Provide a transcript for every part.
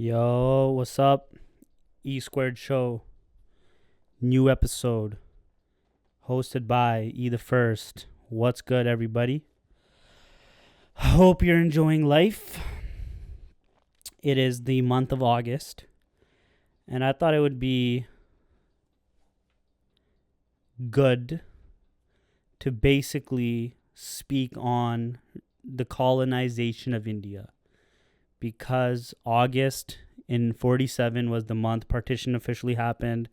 Yo, what's up? E Squared Show. New episode. Hosted by E the First. What's good, everybody? Hope you're enjoying life. It is the month of August. And I thought it would be good to basically speak on the colonization of India. Because August in 47 was the month partition officially happened.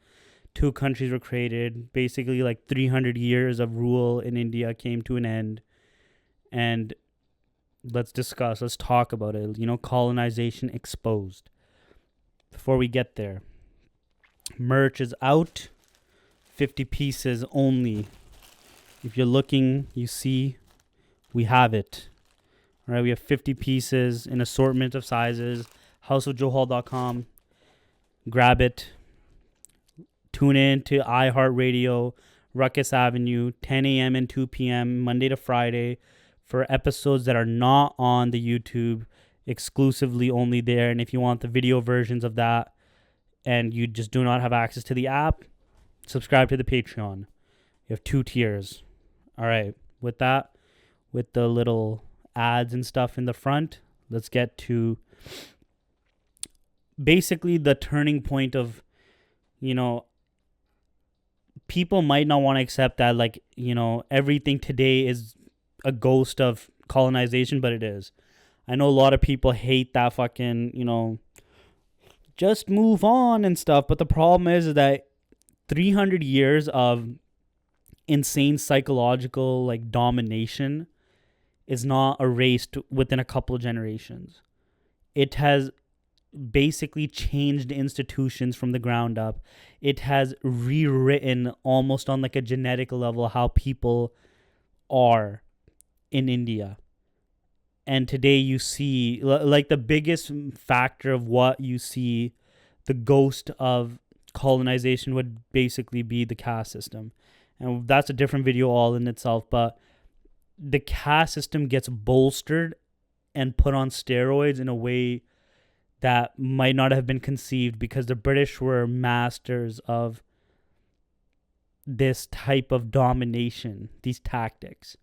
2 countries were created. Basically, like 300 years of rule in India came to an end. And let's talk about it. Colonization Exposed. Before we get there, merch is out. 50 pieces only. If you're looking, you see, we have it. All right, we have 50 pieces in assortment of sizes. houseofjoehall.com. Grab it. Tune in to iHeartRadio, Ruckus Avenue, 10 a.m. and 2 p.m., Monday to Friday, for episodes that are not on the YouTube, exclusively only there. And if you want the video versions of that and you just do not have access to the app, subscribe to the Patreon. You have 2 tiers. All right, with that, with the little ads and stuff in the front, let's get to basically the turning point of, people might not want to accept that, everything today is a ghost of colonization, but it is. I know a lot of people hate that fucking, just move on and stuff, but the problem is that 300 years of insane psychological, domination is not erased within a couple of generations. It has basically changed institutions from the ground up. It has rewritten almost on a genetic level how people are in India. And today you see, the biggest factor of what you see, the ghost of colonization would basically be the caste system. And that's a different video all in itself, but the caste system gets bolstered and put on steroids in a way that might not have been conceived, because the British were masters of this type of domination, these tactics.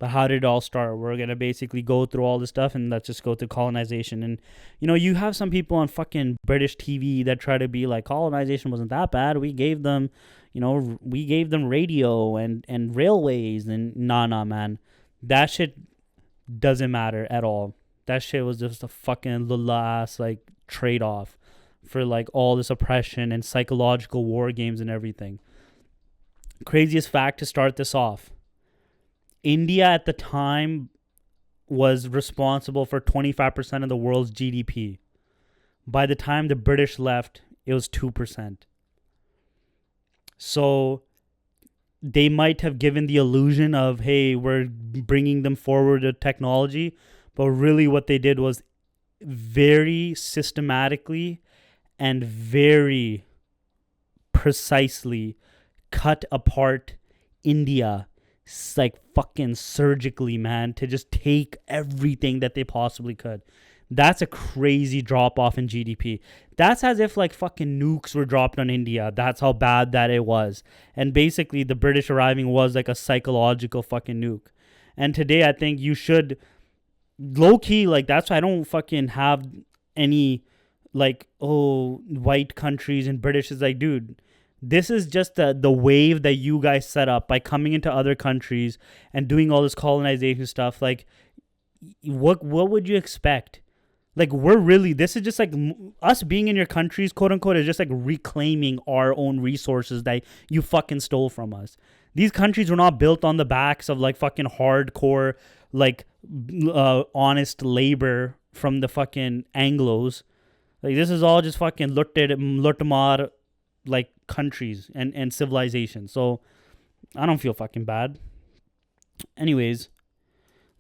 But how did it all start? We're going to basically go through all this stuff, and let's just go through colonization. And, you have some people on fucking British TV that try to be like, colonization wasn't that bad. We gave them, radio and railways. And nah, man. That shit doesn't matter at all. That shit was just a fucking little ass, trade-off for, all this oppression and psychological war games and everything. Craziest fact to start this off. India at the time was responsible for 25% of the world's GDP. By the time the British left, it was 2%. So they might have given the illusion of, hey, we're bringing them forward to technology. But really what they did was very systematically and very precisely cut apart India, fucking surgically, man, to just take everything that they possibly could. That's a crazy drop off in GDP. That's as if fucking nukes were dropped on India. That's how bad that it was. And basically the British arriving was a psychological fucking nuke. And today I think you should low key, that's why I don't fucking have any white countries and British is dude, this is just the wave that you guys set up by coming into other countries and doing all this colonization stuff. What would you expect? This is just us being in your countries, quote unquote, is just reclaiming our own resources that you fucking stole from us. These countries were not built on the backs of fucking hardcore, honest labor from the fucking Anglos. This is all just fucking lurtamar countries and civilizations. So I don't feel fucking bad. Anyways,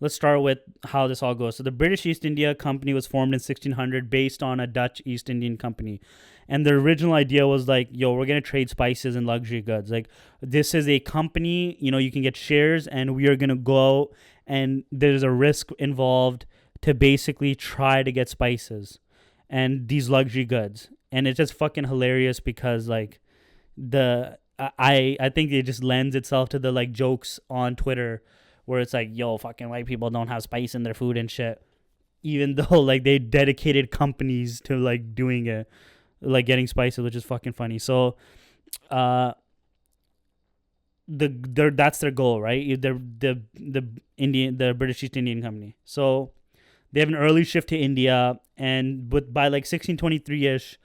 let's start with how this all goes. So the British East India Company was formed in 1600 based on a Dutch East Indian Company. And the original idea was yo, we're going to trade spices and luxury goods. This is a company, you can get shares, and we are going to go out, and there's a risk involved to basically try to get spices. and these luxury goods. And it's just fucking hilarious because like I think it just lends itself to the like jokes on Twitter where it's like, yo, fucking white people don't have spice in their food and shit. Even though like they dedicated companies to like doing it, like getting spices, which is fucking funny. So that's their goal, right? The British East Indian Company. So they have an early shift to India, and by like 1623ish,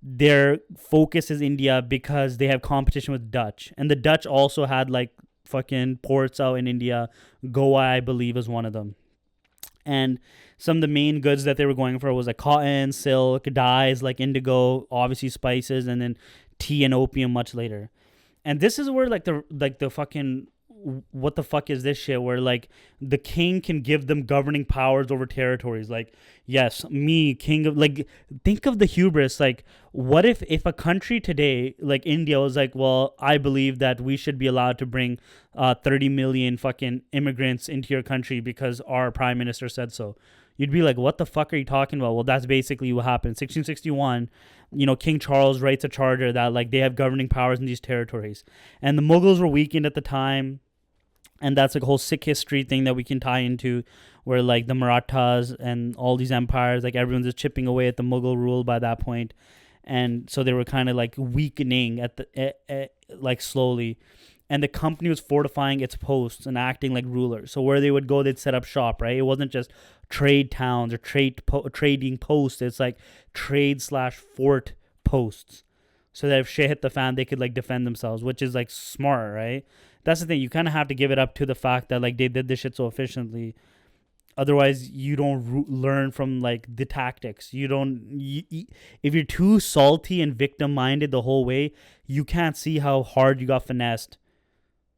their focus is India because they have competition with Dutch, and the Dutch also had like fucking ports out in India. Goa, I believe, is one of them. And some of the main goods that they were going for was like cotton, silk, dyes like indigo, obviously spices, and then tea and opium much later. And this is where like the fucking what the fuck is this shit where like the king can give them governing powers over territories. Like, yes, me, king of, like, think of the hubris. Like, what if a country today like India was like, well, I believe that we should be allowed to bring 30 million fucking immigrants into your country because our prime minister said so. You'd be like, what the fuck are you talking about? Well, that's basically what happened. 1661, King Charles writes a charter that like they have governing powers in these territories. And the Mughals were weakened at the time. And that's like a whole Sikh history thing that we can tie into where like the Marathas and all these empires, like everyone's just chipping away at the Mughal rule by that point. And so they were kind of like weakening at the like slowly. And the company was fortifying its posts and acting like rulers. So where they would go, they'd set up shop, right? It wasn't just trade towns or trading posts. It's like trade/fort posts. So that if shit hit the fan, they could like defend themselves, which is like smart, right? That's the thing. You kind of have to give it up to the fact that like they did this shit so efficiently. Otherwise, you don't learn from like the tactics. If you're too salty and victim minded the whole way, you can't see how hard you got finessed.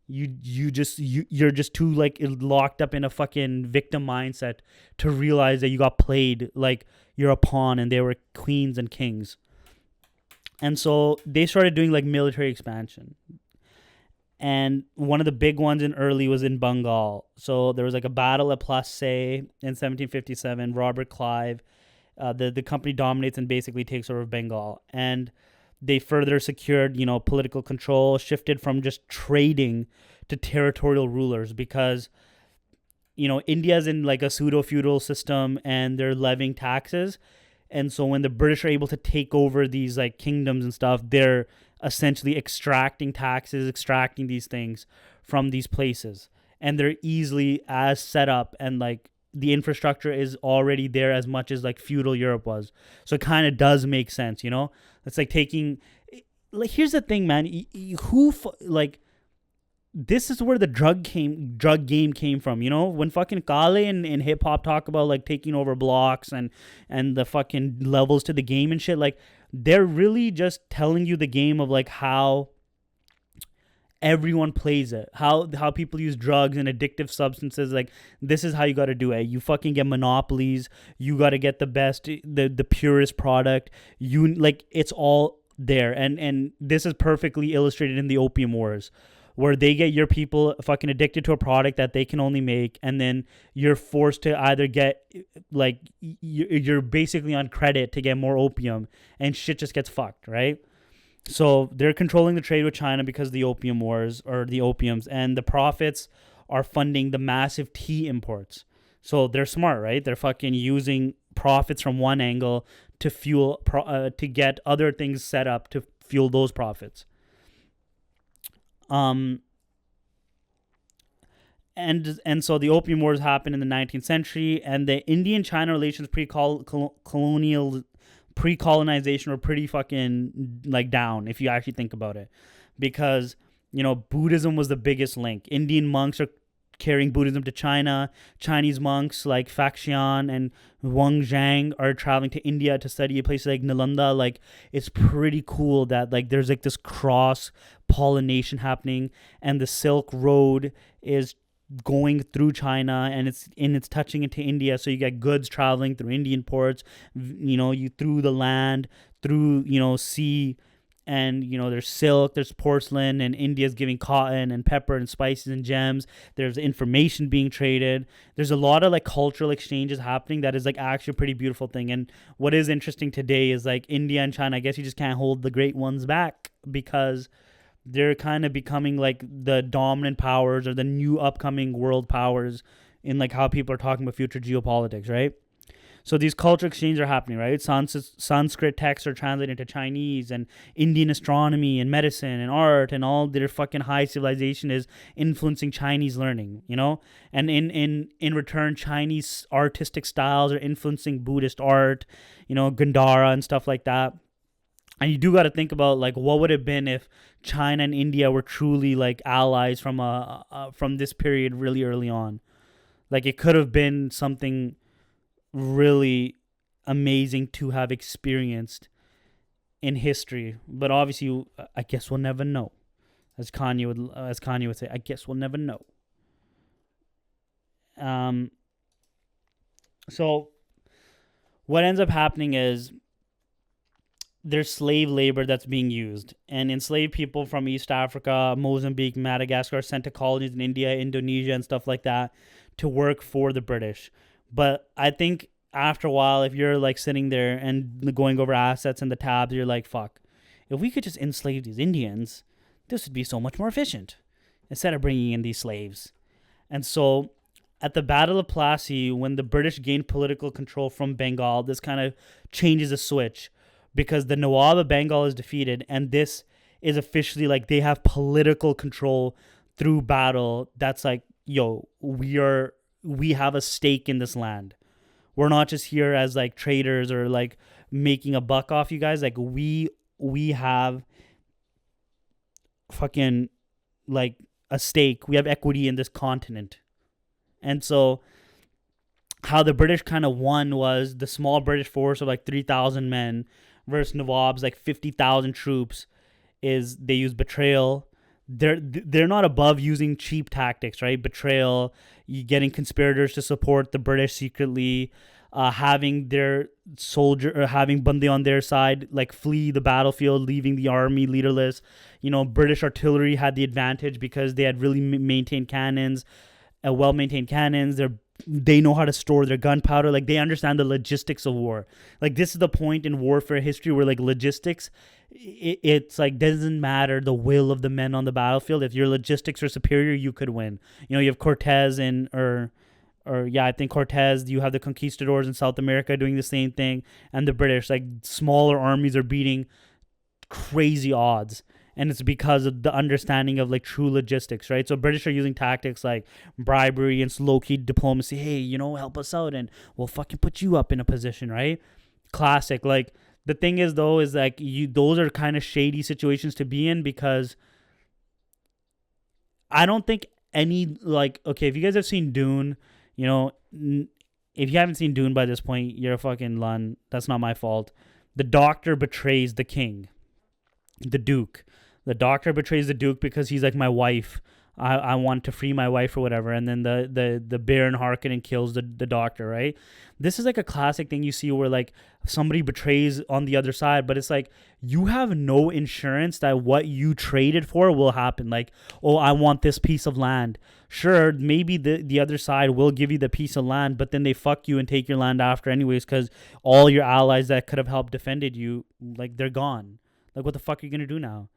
You're just too like locked up in a fucking victim mindset to realize that you got played like you're a pawn and they were queens and kings. And so they started doing like military expansion. And one of the big ones in early was in Bengal. So there was like a battle at Plassey in 1757. Robert Clive, the company dominates and basically takes over Bengal. And they further secured, political control, shifted from just trading to territorial rulers because, India's in like a pseudo-feudal system and they're levying taxes. And so when the British are able to take over these like kingdoms and stuff, they're essentially extracting taxes, extracting these things from these places. And they're easily as set up and like the infrastructure is already there as much as like feudal Europe was. So it kind of does make sense, It's like taking, like, here's the thing, man. This is where the drug game came from, when fucking Kale and hip hop talk about like taking over blocks and the fucking levels to the game and shit, like they're really just telling you the game of like how everyone plays it, how people use drugs and addictive substances. Like, this is how you got to do it. You fucking get monopolies. You got to get the best, the purest product. You like, it's all there. And this is perfectly illustrated in the Opium Wars, where they get your people fucking addicted to a product that they can only make, and then you're forced to either get, like, you're basically on credit to get more opium, and shit just gets fucked, right? So they're controlling the trade with China because of the Opium Wars, or the opiums, and the profits are funding the massive tea imports. So they're smart, right? They're fucking using profits from one angle to fuel, to get other things set up to fuel those profits. And so the Opium Wars happened in the 19th century, and the Indian-China relations pre-colonization were pretty fucking like down, if you actually think about it, because Buddhism was the biggest link. Indian monks are carrying Buddhism to China. Chinese monks like Faxian and Wang Zhang are traveling to India to study places like Nalanda. Like, it's pretty cool that like there's like this cross pollination happening, and the Silk Road is going through China, and it's touching into India. So you get goods traveling through Indian ports, you through the land, through sea, and there's silk, there's porcelain, and India's giving cotton and pepper and spices and gems. There's information being traded. There's a lot of like cultural exchanges happening that is like actually a pretty beautiful thing. And what is interesting today is like India and China, I guess you just can't hold the great ones back because they're kind of becoming like the dominant powers or the new upcoming world powers in like how people are talking about future geopolitics, right? So these cultural exchanges are happening, right? Sanskrit texts are translated into Chinese, and Indian astronomy and medicine and art and all their fucking high civilization is influencing Chinese learning, And in return, Chinese artistic styles are influencing Buddhist art, Gandhara and stuff like that. And you do got to think about like what would have been if China and India were truly like allies from this period really early on. Like it could have been something really amazing to have experienced in history, but obviously I guess we'll never know, as Kanye would say, I guess we'll never know. So what ends up happening is there's slave labor that's being used, and enslaved people from East Africa, Mozambique, Madagascar are sent to colonies in India, Indonesia and stuff like that to work for the British. But I think after a while, if you're like sitting there and going over assets and the tabs, you're like, fuck, if we could just enslave these Indians, this would be so much more efficient instead of bringing in these slaves. And so at the Battle of Plassey, when the British gained political control from Bengal, this kind of changes the switch because the Nawab of Bengal is defeated, and this is officially like they have political control through battle. That's like, yo, we have a stake in this land. We're not just here as like traders or like making a buck off you guys. Like we have fucking like a stake. We have equity in this continent. And so how the British kind of won was the small British force of like 3,000 men versus Nawab's like 50,000 troops is they use betrayal. They're not above using cheap tactics, right? Betrayal, you getting conspirators to support the British secretly, having their soldier or having Bundy on their side like flee the battlefield, leaving the army leaderless. British artillery had the advantage because they had really maintained cannons, well-maintained cannons. They know how to store their gunpowder. Like they understand the logistics of war. Like this is the point in warfare history where like logistics, it's like doesn't matter the will of the men on the battlefield. If your logistics are superior, you could win. You have Cortez I think Cortez. You have the conquistadors in South America doing the same thing, and the British, like smaller armies are beating crazy odds. And it's because of the understanding of like true logistics, right? So British are using tactics like bribery and low-key diplomacy. Hey, help us out and we'll fucking put you up in a position, right? Classic. Like the thing is though, is like those are kind of shady situations to be in because I don't think any like, okay, if you guys have seen Dune, if you haven't seen Dune by this point, you're a fucking lun. That's not my fault. The doctor betrays the king, the Duke. The doctor betrays the Duke because he's like, my wife. I want to free my wife or whatever. And then the Baron Harkonnen kills the doctor, right? This is like a classic thing you see where like somebody betrays on the other side, but it's like you have no insurance that what you traded for will happen. Like, oh, I want this piece of land. Sure, maybe the other side will give you the piece of land, but then they fuck you and take your land after anyways because all your allies that could have helped defended you, like they're gone. Like what the fuck are you going to do now?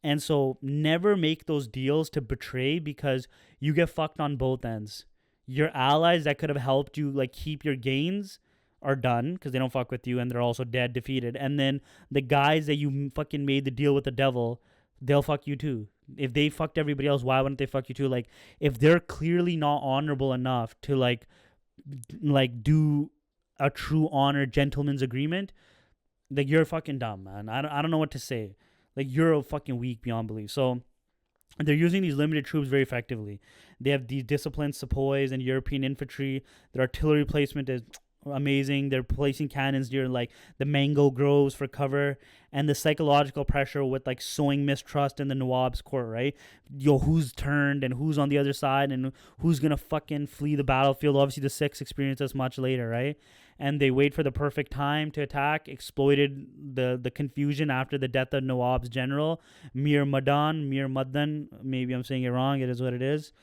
And so never make those deals to betray because you get fucked on both ends. Your allies that could have helped you like keep your gains are done because they don't fuck with you and they're also dead, defeated. And then the guys that you fucking made the deal with the devil, they'll fuck you too. If they fucked everybody else, why wouldn't they fuck you too? Like if they're clearly not honorable enough to like do a true honor gentleman's agreement, like you're fucking dumb, man. I don't know what to say. Like, you're a fucking weak beyond belief. So, they're using these limited troops very effectively. They have these disciplined sepoys and European infantry. Their artillery placement is amazing. They're placing cannons near, like, the mango groves for cover. And the psychological pressure with, like, sowing mistrust in the Nawab's court, right? Who's turned and who's on the other side and who's going to fucking flee the battlefield. Obviously, the Sikhs experience this much later, right? and they wait for the perfect time to attack, exploited the confusion after the death of Nawab's general, Mir Madan, maybe I'm saying it wrong, it is what it is,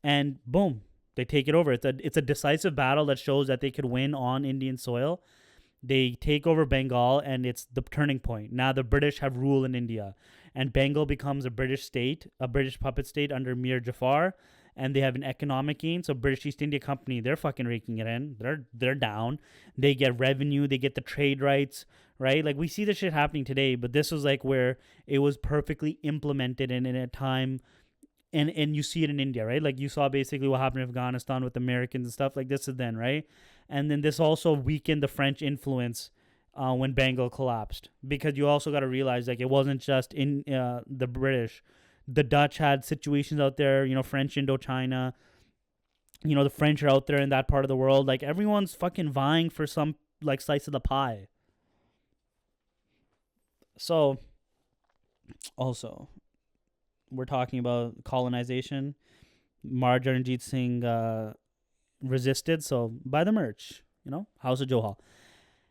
and boom, they take it over. It's a decisive battle that shows that they could win on Indian soil. They take over Bengal, and it's the turning point. Now the British have rule in India, and Bengal becomes a British state, a British puppet state under Mir Jafar, and they have an economic gain. So British East India Company, they're fucking raking it in. They're down. They get revenue. They get the trade rights, right? Like we see this shit happening today, but this was like where it was perfectly implemented in a time. And you see it in India, right? Like you saw basically what happened in Afghanistan with Americans and stuff. Like this is then, right? And then this also weakened the French influence when Bengal collapsed, because you also got to realize like it wasn't just in the British. The Dutch had situations out there, French Indochina. The French are out there in that part of the world. Like everyone's fucking vying for some like slice of the pie. So, also, we're talking about colonization. Maharajah Ranjit Singh resisted, so buy the merch. House of Johal.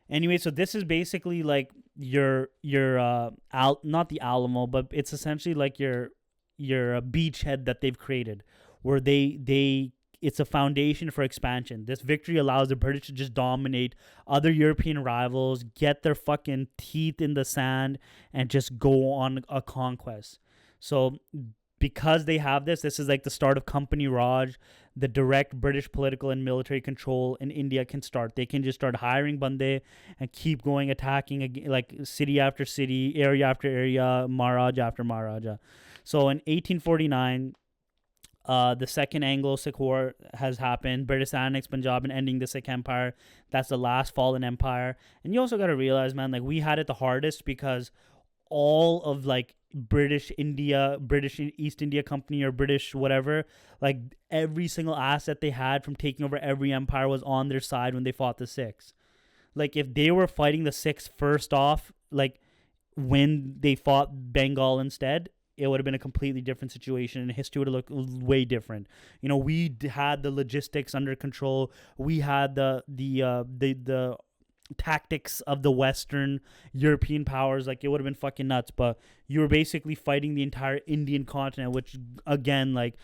Anyway, so this is basically like your not the Alamo, but it's essentially like your beachhead that they've created, where it's a foundation for expansion. This victory allows the British to just dominate other European rivals, get their fucking teeth in the sand, and just go on a conquest. So because they have this is like the start of Company Raj. The direct British political and military control in India can start. They can just start hiring Bande and keep going, attacking like city after city, area after area, Maharaja after Maharaja. So in 1849, the Second Anglo-Sikh War has happened. British annexed Punjab and ending the Sikh Empire. That's the last fallen empire. And you also got to realize, man, like we had it the hardest because all of like British East India Company or British whatever, like every single asset they had from taking over every empire was on their side when they fought the Sikhs. Like if they were fighting the Sikhs first off, like when they fought Bengal instead, it would have been a completely different situation, and history would have looked way different. We had the logistics under control. We had the tactics of the Western European powers. Like it would have been fucking nuts, but you were basically fighting the entire Indian continent, which again, like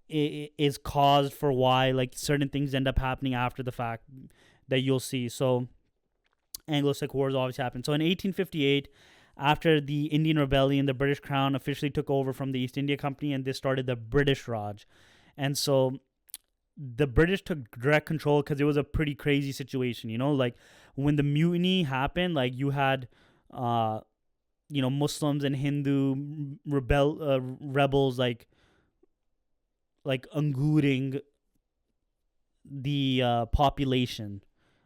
is caused for why like certain things end up happening after the fact that you'll see. So Anglo-Sikh Wars always happened. So in 1858, after the Indian Rebellion, the British Crown officially took over from the East India Company, and this started the British Raj. And so the British took direct control because it was a pretty crazy situation, like when the mutiny happened, like you had Muslims and Hindu rebels like angooring the population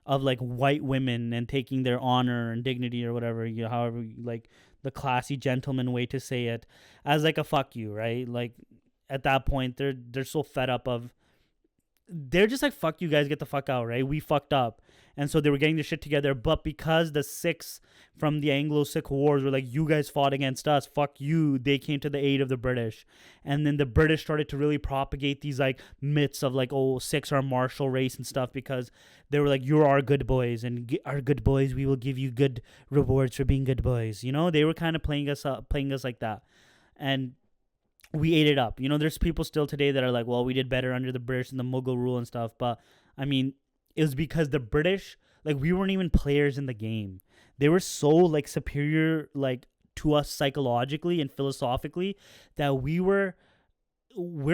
of like white women and taking their honor and dignity or whatever, however like the classy gentleman way to say it, as like a fuck you, right? Like at that point they're so fed up of, they're just like, fuck you guys, get the fuck out, right? We fucked up. And so they were getting their shit together. But because the Sikhs from the Anglo-Sikh Wars were like, you guys fought against us, fuck you, they came to the aid of the British. And then the British started to really propagate these like myths of like, oh, Sikhs are a martial race and stuff, because they were like, you're our good boys, and our good boys, we will give you good rewards for being good boys. They were kind of playing us like that. And we ate it up. There's people still today that are like, well, we did better under the British and the Mughal rule and stuff. But, I mean, it was because the British, like, we weren't even players in the game. They were so, like, superior, like, to us psychologically and philosophically that we're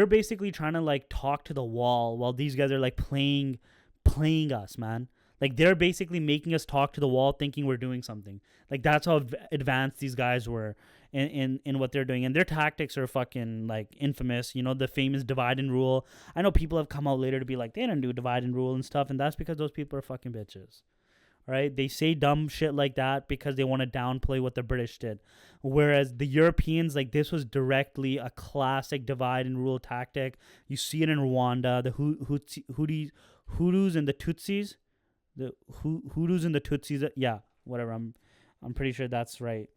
basically trying to, like, talk to the wall while these guys are, like, playing us, man. Like, they're basically making us talk to the wall thinking we're doing something. Like, that's how advanced these guys were in what they're doing. And their tactics are fucking, like, infamous. The famous divide and rule. I know people have come out later to be like, they didn't do divide and rule and stuff. And that's because those people are fucking bitches. Right? They say dumb shit like that because they want to downplay what the British did. Whereas the Europeans, like, this was directly a classic divide and rule tactic. You see it in Rwanda. The Hutus and the Tutsis. The Hutus and the Tutsis, yeah, whatever. I'm pretty sure that's right.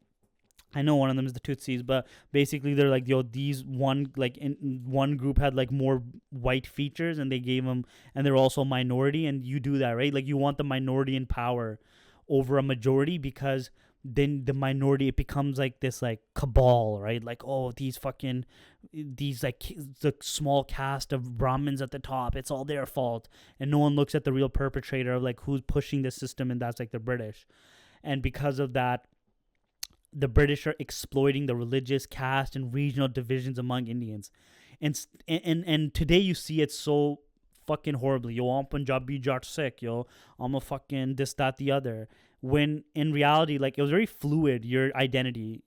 I know one of them is the Tutsis, but basically they're like, yo, these one like in one group had like more white features, and they gave them, and they're also a minority, and you do that, right? Like you want the minority in power over a majority, because then the minority, it becomes like this like cabal, right? Like, oh, these like the small caste of Brahmins at the top, it's all their fault, and no one looks at the real perpetrator of like who's pushing the system, and that's like the British. And because of that, the British are exploiting the religious, caste, and regional divisions among Indians, and today you see it so fucking horribly. Yo, I'm Punjabi Jat Sikh. Yo, I'm a fucking this, that, the other. When in reality, like, it was very fluid, your identity.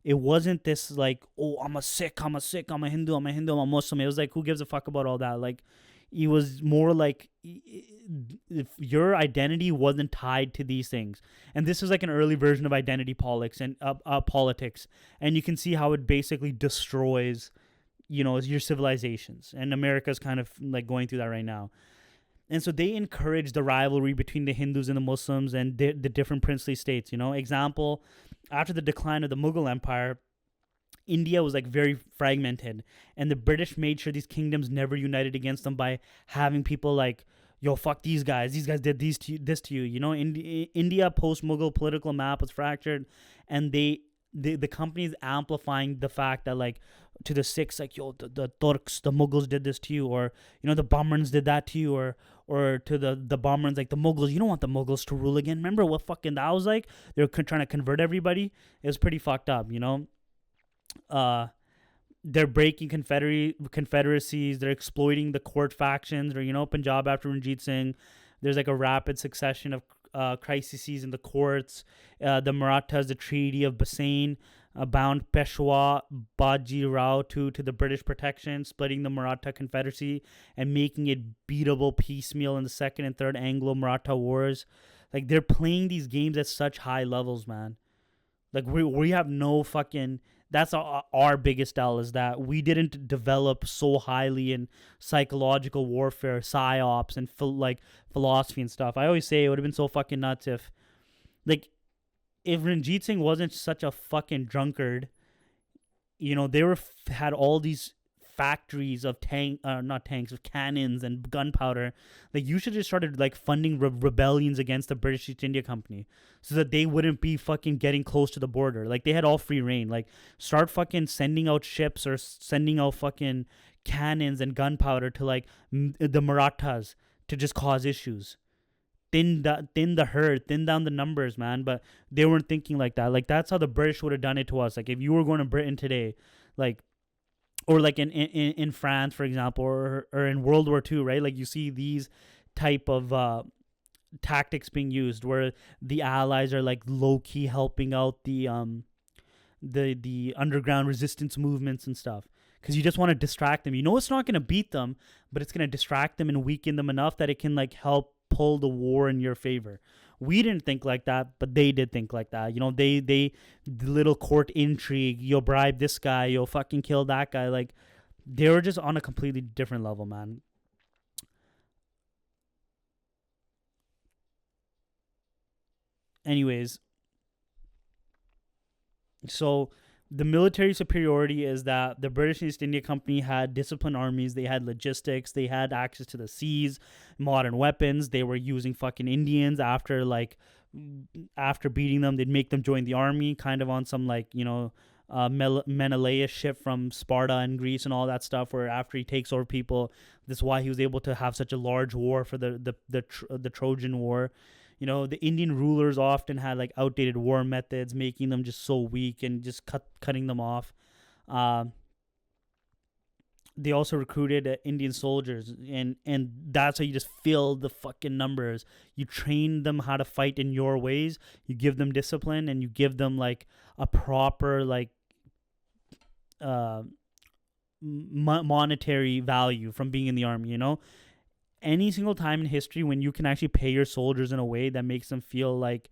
It wasn't this like, oh, I'm a Sikh, I'm a Sikh, I'm a Hindu, I'm a Hindu, I'm a Muslim. It was like, who gives a fuck about all that? Like, it was more like, if your identity wasn't tied to these things. And this is like an early version of identity politics, and you can see how it basically destroys your civilizations, and America's kind of like going through that right now. And so they encourage the rivalry between the Hindus and the Muslims and the different princely states. Example, after the decline of the Mughal Empire, India was like very fragmented, and the British made sure these kingdoms never united against them by having people like, yo, fuck these guys. These guys did this to you. India post Mughal political map was fractured, and the companies amplifying the fact that, like, to the Sikhs, like, yo, the Turks, the Mughals did this to you, or the Brahmins did that to you, or to the Brahmins, like, the Mughals, you don't want the Mughals to rule again. Remember what fucking that was like? They were trying to convert everybody. It was pretty fucked up. They're breaking confederacies. They're exploiting the court factions. Or Punjab after Ranjit Singh, there's like a rapid succession of crises in the courts. The Marathas, the Treaty of Bassein, bound Peshwa Baji Rao to the British protection, splitting the Maratha Confederacy and making it beatable piecemeal in the Second and Third Anglo-Maratha Wars. Like, they're playing these games at such high levels, man. Like, we have no fucking... That's our biggest L, is that we didn't develop so highly in psychological warfare, psyops, and philosophy and stuff. I always say it would have been so fucking nuts if Ranjit Singh wasn't such a fucking drunkard. They had all these factories of not tanks, of cannons and gunpowder. Like, you should have just started like funding rebellions against the British East India Company, so that they wouldn't be fucking getting close to the border. Like, they had all free reign. Like, start fucking sending out ships or sending out fucking cannons and gunpowder to like the Marathas to just cause issues. Thin the herd, thin down the numbers, man. But they weren't thinking like that. Like, that's how the British would have done it to us. Like, if you were going to Britain today, like, or like in France, for example, or in World War II, right? Like, you see these type of tactics being used, where the Allies are like low key helping out the underground resistance movements and stuff, because you just want to distract them. It's not going to beat them, but it's going to distract them and weaken them enough that it can like help pull the war in your favor. We didn't think like that, but they did think like that. They the little court intrigue, you'll bribe this guy, you'll fucking kill that guy. Like, they were just on a completely different level, man. Anyways, so the military superiority is that the British East India Company had disciplined armies, they had logistics, they had access to the seas, modern weapons. They were using fucking Indians after beating them. They'd make them join the army, kind of on some like, Menelaus ship from Sparta and Greece and all that stuff, where after he takes over people, this is why he was able to have such a large war for the Trojan War. The Indian rulers often had like outdated war methods, making them just so weak and just cutting them off. They also recruited Indian soldiers, and that's how you just fill the fucking numbers. You train them how to fight in your ways. You give them discipline, and you give them like a proper like monetary value from being in the army. Any single time in history when you can actually pay your soldiers in a way that makes them feel like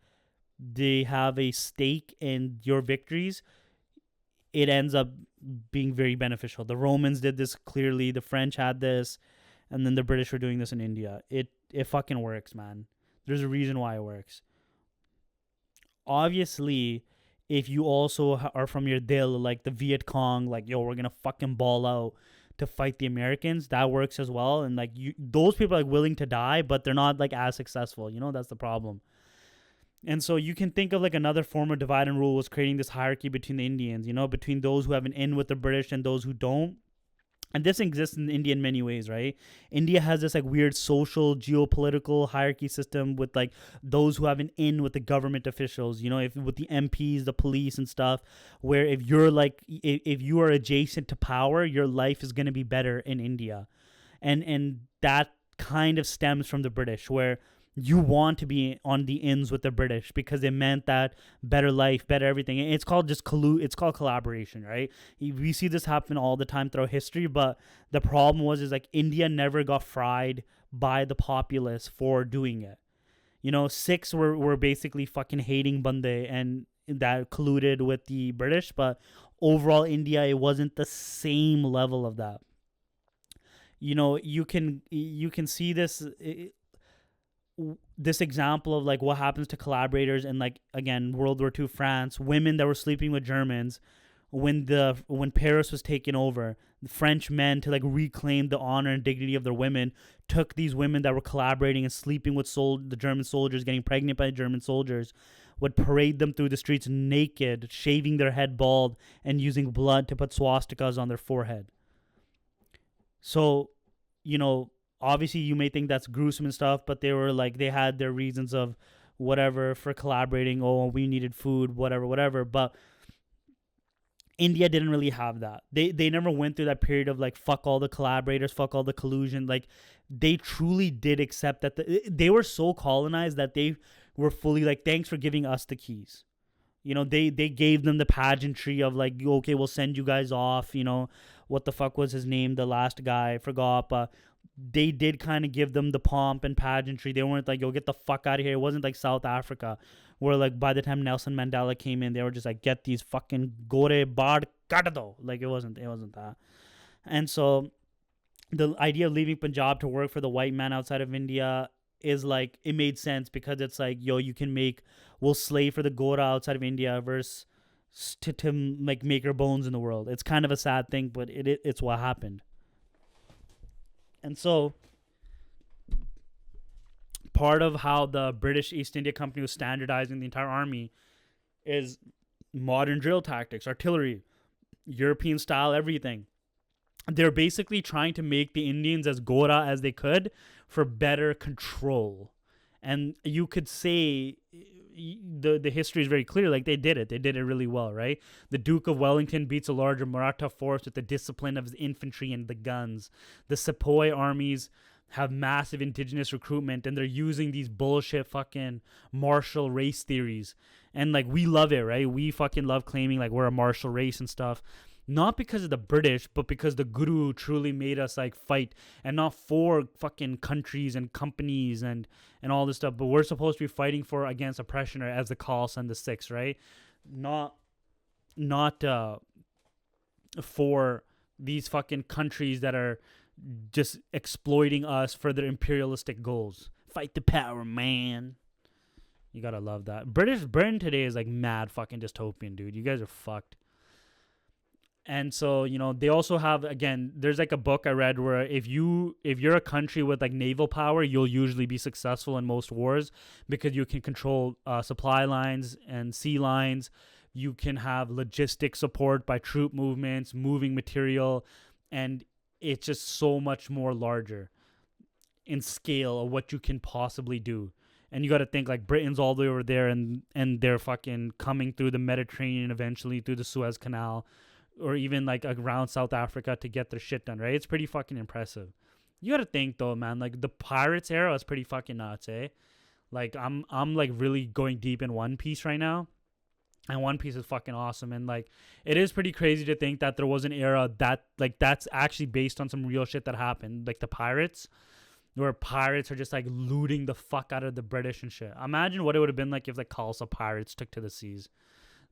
they have a stake in your victories, it ends up being very beneficial. The Romans did this clearly, the French had this, and then the British were doing this in India. It fucking works, man. There's a reason why it works. Obviously, if you also are from your dil, like the Viet Cong, like, yo, we're gonna fucking ball out to fight the Americans, that works as well. And like, those people are like willing to die, but they're not like as successful. You know, that's the problem. And so you can think of like another form of divide and rule was creating this hierarchy between the Indians, you know, between those who have an in with the British and those who don't. And this exists in India in many ways, right? India has this like weird social geopolitical hierarchy system with like those who have an in with the government officials, you know, if with the MPs, the police and stuff, where if you're like if you are adjacent to power, your life is going to be better in India. And that kind of stems from the British, where you want to be on the ins with the British because it meant that better life, better everything. It's called just it's called collaboration, right? We see this happen all the time throughout history, but the problem is like India never got fried by the populace for doing it. You know, Sikhs were basically fucking hating Bande and that colluded with the British, but overall India, it wasn't the same level of that. You know, you can see this example of like what happens to collaborators in like, again, World War II France, women that were sleeping with Germans when Paris was taken over. The French men, to like reclaim the honor and dignity of their women, took these women that were collaborating and sleeping with the German soldiers, getting pregnant by German soldiers, would parade them through the streets naked, shaving their head bald and using blood to put swastikas on their forehead. So, you know, obviously you may think that's gruesome and stuff, but they had their reasons of whatever for collaborating. Oh, we needed food, whatever. But India didn't really have that. They never went through that period of like, fuck all the collaborators, fuck all the collusion. Like, they truly did accept that they were so colonized that they were fully like, thanks for giving us the keys. You know, they gave them the pageantry of like, okay, we'll send you guys off. You know, what the fuck was his name? The last guy, I forgot, but they did kind of give them the pomp and pageantry. They weren't like, yo, get the fuck out of here. It wasn't like South Africa, where like by the time Nelson Mandela came in, they were just like, get these fucking gore bar katado. Like, it wasn't that. And so the idea of leaving Punjab to work for the white man outside of India is like, it made sense because it's like, yo, we'll slave for the Gora outside of India versus to like make our bones in the world. It's kind of a sad thing, but it's what happened. And so part of how the British East India Company was standardizing the entire army is modern drill tactics, artillery, European style, everything. They're basically trying to make the Indians as Gora as they could for better control. And you could say the history is very clear. Like, they did it really well, right? The Duke of Wellington beats a larger Maratha force with the discipline of his infantry and the guns. The Sepoy armies have massive indigenous recruitment, and they're using these bullshit fucking martial race theories. And like, we love it, right? We fucking love claiming like we're a martial race and stuff. Not because of the British, but because the Guru truly made us like fight, and not for fucking countries and companies and all this stuff. But we're supposed to be fighting against oppression, as the Khalsa and the Sikhs, right? Not for these fucking countries that are just exploiting us for their imperialistic goals. Fight the power, man. You gotta love that. Britain today is like mad fucking dystopian, dude. You guys are fucked. And so, you know, they also have, again, there's like a book I read where if you're a country with like naval power, you'll usually be successful in most wars because you can control supply lines and sea lines. You can have logistic support by troop movements, moving material, and it's just so much more larger in scale of what you can possibly do. And you got to think like Britain's all the way over there, and they're fucking coming through the Mediterranean, eventually through the Suez Canal, or even like around South Africa to get their shit done, right? It's pretty fucking impressive. You gotta think though, man, like the Pirates era is pretty fucking nuts, eh? Like I'm like really going deep in One Piece right now. And One Piece is fucking awesome. And like, it is pretty crazy to think that there was an era that like that's actually based on some real shit that happened. Like the Pirates, where pirates are just like looting the fuck out of the British and shit. Imagine what it would have been like if like Khalsa pirates took to the seas.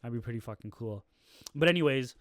That'd be pretty fucking cool. But anyways,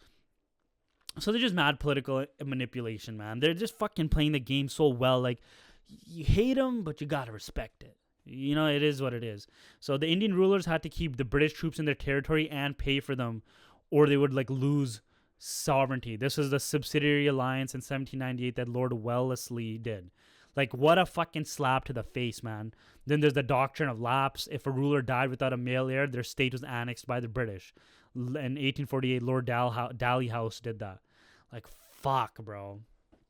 so they're just mad political manipulation, man. They're just fucking playing the game so well. Like, you hate them, but you gotta respect it. You know, it is what it is. So the Indian rulers had to keep the British troops in their territory and pay for them, or they would like lose sovereignty. This was the subsidiary alliance in 1798 that Lord Wellesley did. Like, what a fucking slap to the face, man. Then there's the doctrine of lapse. If a ruler died without a male heir, their state was annexed by the British. In 1848, Lord Dalhousie did that. Like, fuck, bro.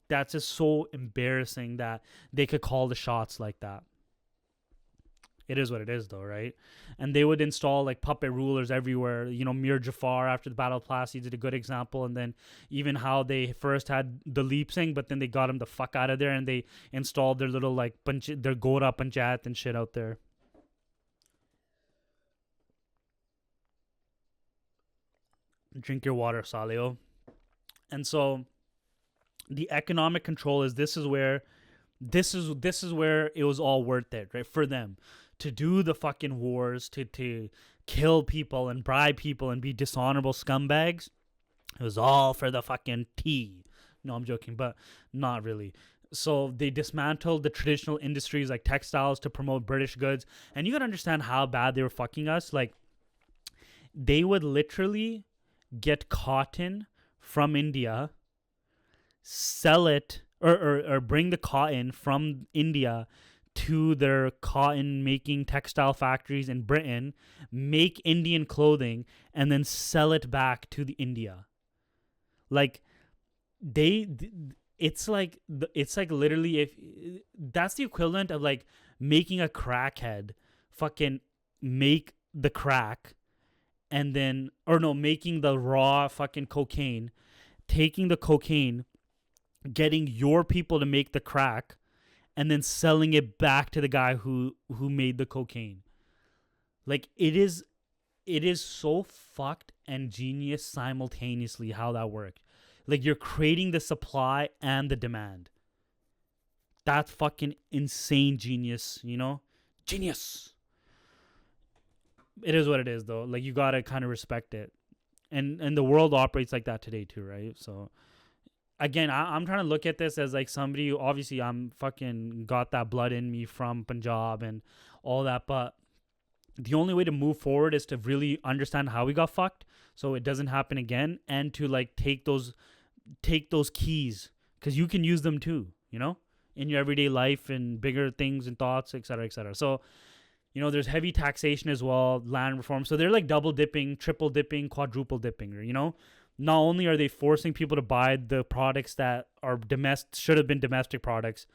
That's just so embarrassing that they could call the shots like that. It is what it is, though, right? And they would install like puppet rulers everywhere. You know, Mir Jafar after the Battle of Plassey did a good example. And then even how they first had the Leap Singh, but then they got him the fuck out of there and they installed their little like their Gora Panchayat and shit out there. Drink your water, Salio. And so the economic control is this is where it was all worth it, right? For them to do the fucking wars, to kill people and bribe people and be dishonorable scumbags. It was all for the fucking tea. No, I'm joking, but not really. So they dismantled the traditional industries like textiles to promote British goods. And you gotta understand how bad they were fucking us. Like, they would literally get cotton from India, sell it, or bring the cotton from India to their cotton making textile factories in Britain, make Indian clothing, and then sell it back to the India. Like, it's like literally, if that's the equivalent of like making a crackhead fucking make the crack, and then, or no, making the raw fucking cocaine, taking the cocaine, getting your people to make the crack, and then selling it back to the guy who made the cocaine. Like, it is so fucked and genius simultaneously how that worked. Like, you're creating the supply and the demand. That's fucking insane genius, you know? Genius. It is what it is, though. Like, you gotta kind of respect it. And the world operates like that today too, right? So again, I'm trying to look at this as like somebody who, obviously, I'm fucking got that blood in me from Punjab and all that, but the only way to move forward is to really understand how we got fucked so it doesn't happen again, and to like take those keys, because you can use them too, you know, in your everyday life and bigger things and thoughts, etc., etc. So, you know, there's heavy taxation as well, land reform. So they're like double dipping, triple dipping, quadruple dipping, you know? Not only are they forcing people to buy the products that are should have been domestic products,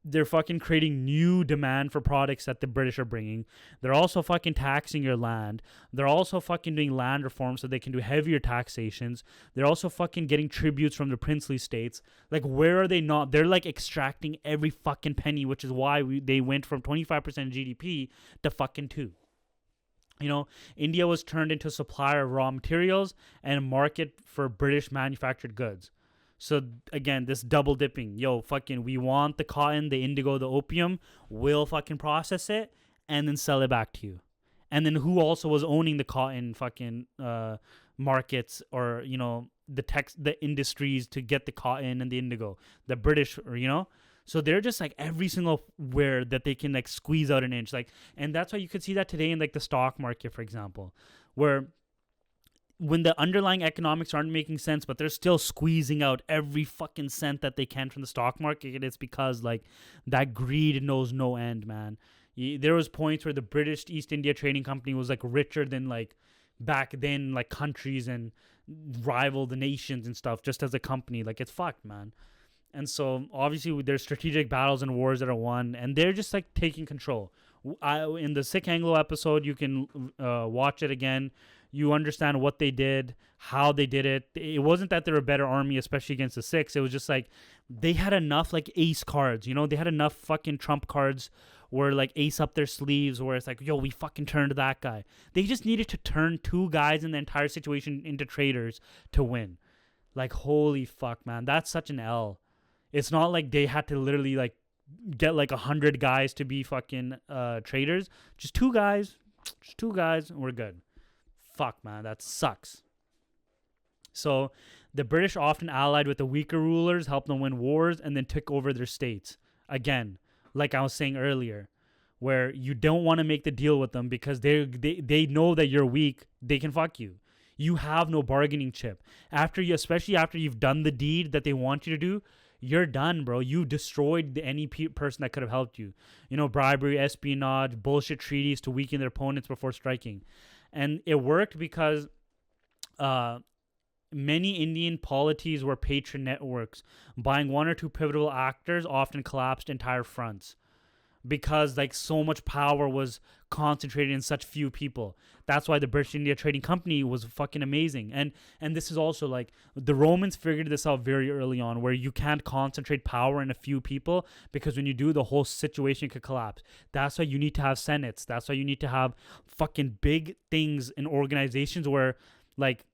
they're fucking creating new demand for products that the British are bringing. They're also fucking taxing your land. They're also fucking doing land reform so they can do heavier taxations. They're also fucking getting tributes from the princely states. Like, where are they not? They're like extracting every fucking penny, which is why they went from 25% GDP to fucking 2%. You know, India was turned into a supplier of raw materials and a market for British manufactured goods. So again, this double dipping. Yo, fucking, we want the cotton, the indigo, the opium. We'll fucking process it and then sell it back to you. And then who also was owning the cotton fucking markets, or, you know, the industries to get the cotton and the indigo? The British, or, you know. So they're just like every single where that they can like squeeze out an inch. Like, and that's why you could see that today in like the stock market, for example, where when the underlying economics aren't making sense, but they're still squeezing out every fucking cent that they can from the stock market, it's because like that greed knows no end, man. There was points where the British East India Trading Company was like richer than like back then, like countries, and rival the nations and stuff just as a company. Like, it's fucked, man. And so obviously there's strategic battles and wars that are won, and they're just like taking control. In the Sikh Anglo episode, you can watch it again. You understand what they did, how they did it. It wasn't that they're a better army, especially against the Sikhs. It was just like they had enough like ace cards, you know? They had enough fucking trump cards where like ace up their sleeves, where it's like, yo, we fucking turned that guy. They just needed to turn 2 guys in the entire situation into traitors to win. Like, holy fuck, man. That's such an L. It's not like they had to literally like get like 100 guys to be fucking traitors. Just 2 guys, and we're good. Fuck, man, that sucks. So the British often allied with the weaker rulers, helped them win wars, and then took over their states. Again, like I was saying earlier, where you don't want to make the deal with them because they know that you're weak. They can fuck you. You have no bargaining chip. Especially after you've done the deed that they want you to do, you're done, bro. You destroyed any person that could have helped you. Bribery, espionage, bullshit treaties to weaken their opponents before striking. And it worked because many Indian polities were patron networks. Buying one or two pivotal actors often collapsed entire fronts because like so much power was concentrated in such few people. That's why the British India Trading Company was fucking amazing. And this is also like the Romans figured this out very early on, where you can't concentrate power in a few people, because when you do, the whole situation could collapse. That's why you need to have senates. That's why you need to have fucking big things in organizations where like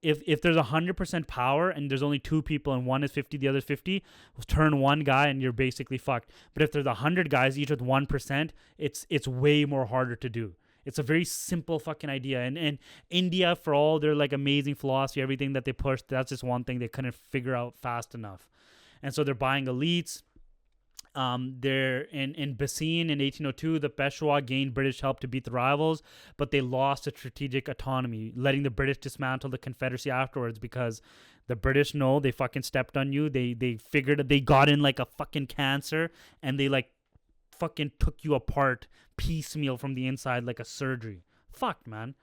if there's 100% power and there's only two people and one is 50, the other is 50, turn one guy and you're basically fucked. But if there's 100 guys, each with 1%, it's way more harder to do. It's a very simple fucking idea. And India, for all their like amazing philosophy, everything that they pushed, that's just one thing they couldn't figure out fast enough. And so they're buying elites. They're in Bassein in 1802, the Peshwa gained British help to beat the rivals, but they lost a strategic autonomy, letting the British dismantle the Confederacy afterwards, because the British know they fucking stepped on you. They figured that they got in like a fucking cancer, and they like fucking took you apart piecemeal from the inside like a surgery. Fucked, man.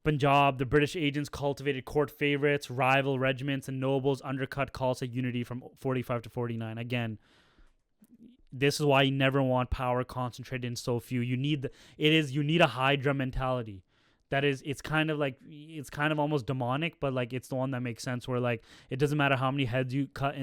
Punjab, the British agents cultivated court favorites, rival regiments, and nobles undercut Khalsa unity from 45 to 49. Again, this is why you never want power concentrated in so few. You need a Hydra mentality. That is, it's kind of almost demonic, but like it's the one that makes sense, where like it doesn't matter how many heads you cut,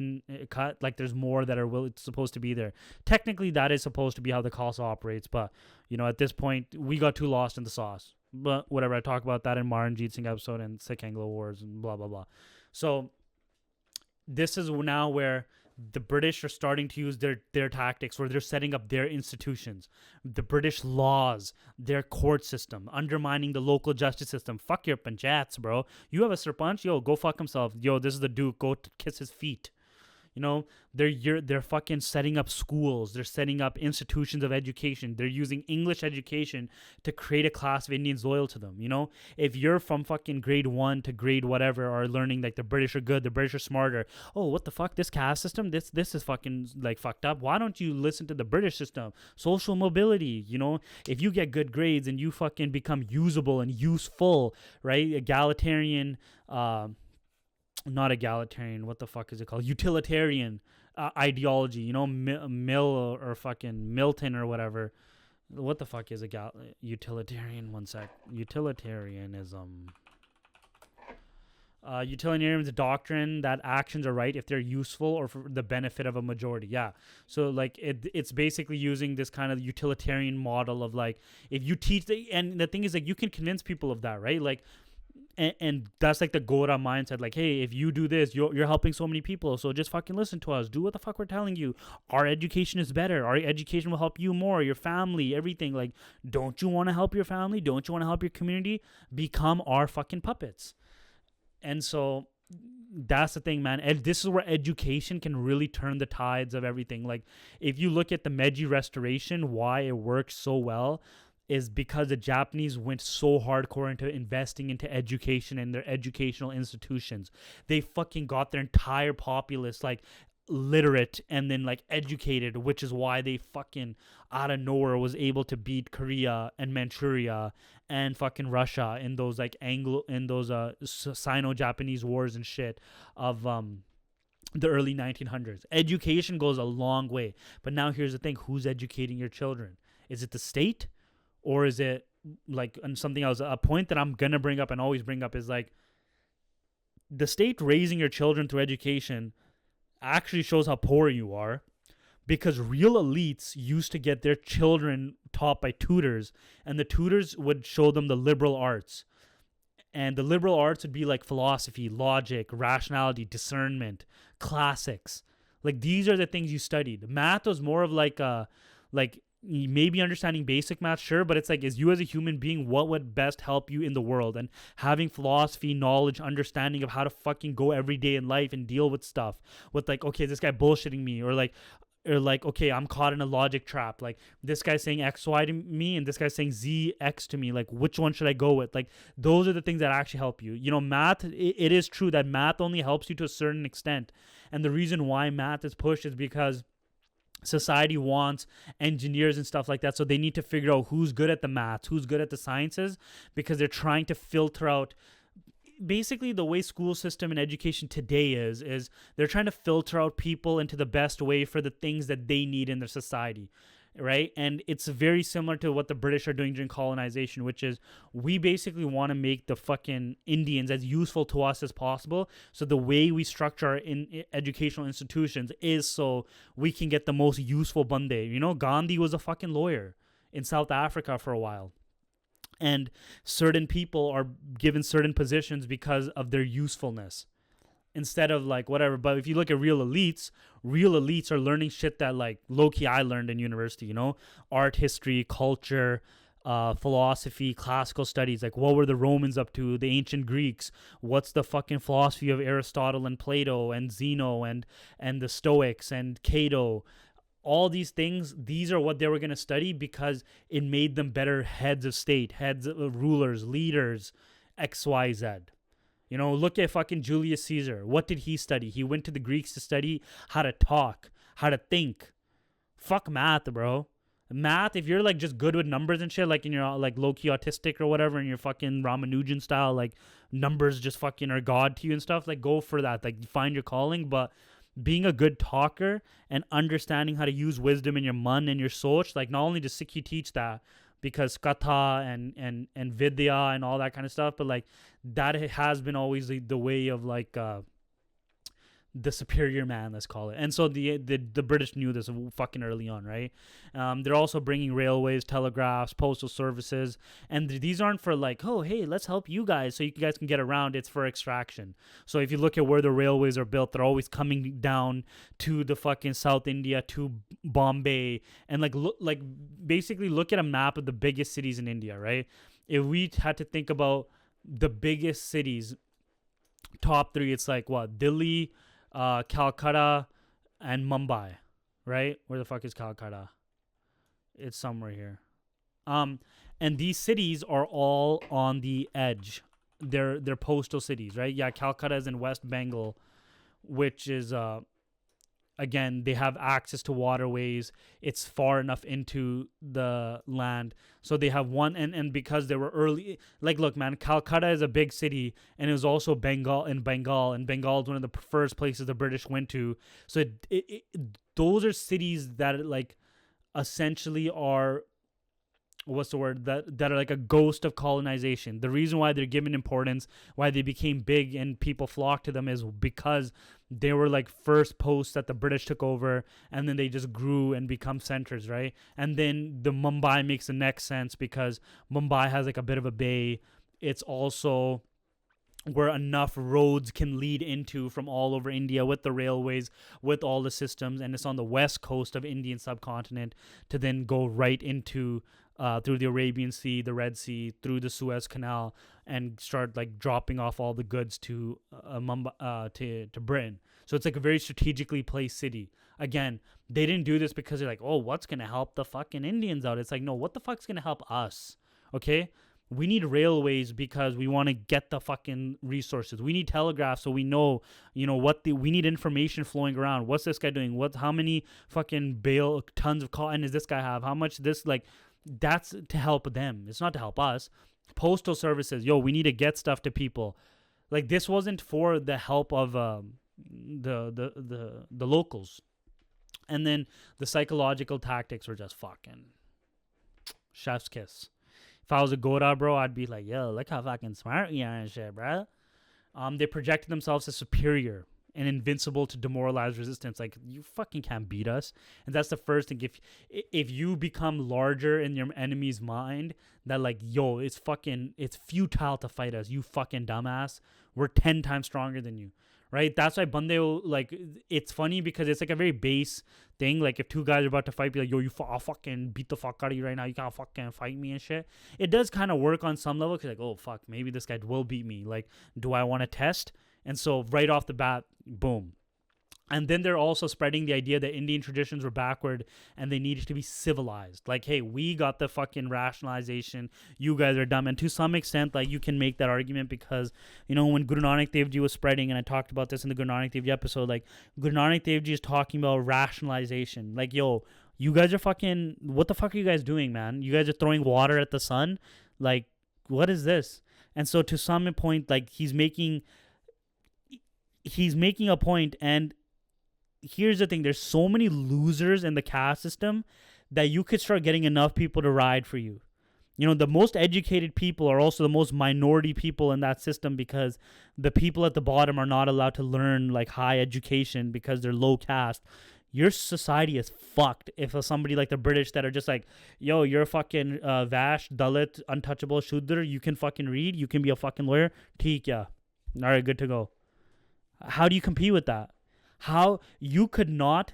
like there's more that are supposed to be there. Technically, that is supposed to be how the Khalsa operates, but at this point, we got too lost in the sauce. But whatever, I talk about that in Maranjit Singh episode and Sikh Anglo Wars and blah, blah, blah. So this is now where the British are starting to use their tactics, where they're setting up their institutions, the British laws, their court system, undermining the local justice system. Fuck your panchayats, bro. You have a sarpanch, yo, go fuck himself. Yo, this is the Duke, go kiss his feet. They're fucking setting up schools. They're setting up institutions of education. They're using English education to create a class of Indians loyal to them. If you're from fucking grade 1 to grade whatever, are learning like the British are good, the British are smarter. Oh, what the fuck? This caste system, this is fucking like fucked up. Why don't you listen to the British system? Social mobility. If you get good grades and you fucking become usable and useful, right? Egalitarian. Not egalitarian, what the fuck is it called? Utilitarian ideology, Mill or fucking Milton or whatever. What the fuck is utilitarian? One sec. Utilitarianism. Utilitarianism is a doctrine that actions are right if they're useful or for the benefit of a majority. Yeah. So like it's basically using this kind of utilitarian model of like, if you teach and the thing is like you can convince people of that, right? Like, and that's like the Gora mindset. Like, hey, if you do this, you're helping so many people. So just fucking listen to us. Do what the fuck we're telling you. Our education is better. Our education will help you more, your family, everything. Like, don't you want to help your family? Don't you want to help your community? Become our fucking puppets. And so that's the thing, man. And this is where education can really turn the tides of everything. Like, if you look at the Meiji Restoration, why it works so well is because the Japanese went so hardcore into investing into education and their educational institutions. They fucking got their entire populace like literate and then like educated, which is why they fucking out of nowhere was able to beat Korea and Manchuria and fucking Russia in those like Sino-Japanese wars and shit of the early 1900s. Education goes a long way. But now here's the thing, who's educating your children? Is it the state? Or is it like, and something else? A point that I'm going to bring up and always bring up is like, the state raising your children through education actually shows how poor you are, because real elites used to get their children taught by tutors, and the tutors would show them the liberal arts. And the liberal arts would be like philosophy, logic, rationality, discernment, classics. Like, these are the things you studied. Math was more of like maybe understanding basic math, sure, but it's like, as you as a human being, what would best help you in the world? And having philosophy, knowledge, understanding of how to fucking go every day in life and deal with stuff with like, okay, is this guy bullshitting me? Or like, or like, okay, I'm caught in a logic trap. Like this guy's saying X, Y to me, and this guy's saying Z, X to me. Like which one should I go with? Like those are the things that actually help you. You know, math, it is true that math only helps you to a certain extent. And the reason why math is pushed is because society wants engineers and stuff like that, so they need to figure out who's good at the maths, who's good at the sciences, because they're trying to filter out. Basically the way school system and education today is they're trying to filter out people into the best way for the things that they need in their society, right? And it's very similar to what the British are doing during colonization, which is we basically want to make the fucking Indians as useful to us as possible. So the way we structure our educational institutions is so we can get the most useful bande. You know, Gandhi was a fucking lawyer in South Africa for a while. And certain people are given certain positions because of their usefulness instead of like whatever. But if you look at real elites are learning shit that like low-key I learned in university, you know, art, history, culture, philosophy, classical studies. Like what were the Romans up to, the ancient Greeks? What's the fucking philosophy of Aristotle and Plato and Zeno and the Stoics and Cato? All these things, these are what they were going to study because it made them better heads of state, heads of rulers, leaders, XYZ. You know, look at fucking Julius Caesar. What did he study? He went to the Greeks to study how to talk, how to think. Fuck math, bro. Math, if you're like just good with numbers and shit, like in your like low-key autistic or whatever, and you're fucking Ramanujan style, like numbers just fucking are God to you and stuff, like go for that. Like find your calling, but being a good talker and understanding how to use wisdom in your man and your soch, like not only does Sikhi teach that because katha and vidya and all that kind of stuff, but like that has been always the way of like the superior man, let's call it. And so the British knew this fucking early on, right? They're also bringing railways, telegraphs, postal services, and these aren't for like, oh, hey, let's help you guys so you guys can get around. It's for extraction. So if you look at where the railways are built, they're always coming down to the fucking South India, to Bombay, and like basically look at a map of the biggest cities in India, right? If we had to think about the biggest cities, top three, it's like what? Delhi, Calcutta, and Mumbai, right? Where the fuck is Calcutta? It's somewhere here. And these cities are all on the edge. They're postal cities, right? Yeah, Calcutta is in West Bengal, which is again, they have access to waterways. It's far enough into the land. So they have one, and because they were early, like, look, man, Calcutta is a big city, and it was also Bengal, and Bengal is one of the first places the British went to. So those are cities that, like, essentially are, what's the word, that are like a ghost of colonization. The reason why they're given importance, why they became big and people flocked to them, is because they were like first posts that the British took over, and then they just grew and become centers, right? And then the Mumbai makes the next sense because Mumbai has like a bit of a bay. It's also where enough roads can lead into from all over India with the railways, with all the systems, and it's on the west coast of Indian subcontinent to then go right into through the Arabian Sea, the Red Sea, through the Suez Canal, and start like dropping off all the goods to Mumbai, to Britain. So it's like a very strategically placed city. Again, they didn't do this because they're like, oh, what's gonna help the fucking Indians out? It's like, no, what the fuck's gonna help us? Okay. We need railways because we want to get the fucking resources. We need telegraphs so we know, we need information flowing around. What's this guy doing? How many fucking tons of cotton does this guy have? How much this, like, that's to help them. It's not to help us. Postal services, we need to get stuff to people. Like, this wasn't for the help of the locals. And then the psychological tactics were just fucking chef's kiss. If I was a Gora, bro, I'd be like, yo, look how fucking smart you are and shit, bro. They projected themselves as superior and invincible to demoralize resistance. Like, you fucking can't beat us. And that's the first thing. If you become larger in your enemy's mind, that like, yo, it's futile to fight us. You fucking dumbass. We're 10 times stronger than you. Right? That's why Bande, like, it's funny because it's like a very base thing. Like, if two guys are about to fight, be like, yo, I'll fucking beat the fuck out of you right now. You can't fucking fight me and shit. It does kind of work on some level because, like, oh, fuck, maybe this guy will beat me. Like, do I want to test? And so right off the bat, boom. And then they're also spreading the idea that Indian traditions were backward and they needed to be civilized. Like, hey, we got the fucking rationalization. You guys are dumb. And to some extent, like, you can make that argument because, you know, when Guru Nanak Dev Ji was spreading, and I talked about this in the Guru Nanak Dev Ji episode, like, Guru Nanak Dev Ji is talking about rationalization. Like, yo, you guys are fucking, what the fuck are you guys doing, man? You guys are throwing water at the sun? Like, what is this? And so to some point, like, he's making a point, and here's the thing, there's so many losers in the caste system that you could start getting enough people to ride for you. You know, the most educated people are also the most minority people in that system because the people at the bottom are not allowed to learn like high education because they're low caste. Your society is fucked if somebody like the British that are just like, yo, you're a fucking Vash, Dalit, untouchable, Shudra, you can fucking read, you can be a fucking lawyer, theek ya. All right, good to go. How do you compete with that? How you could not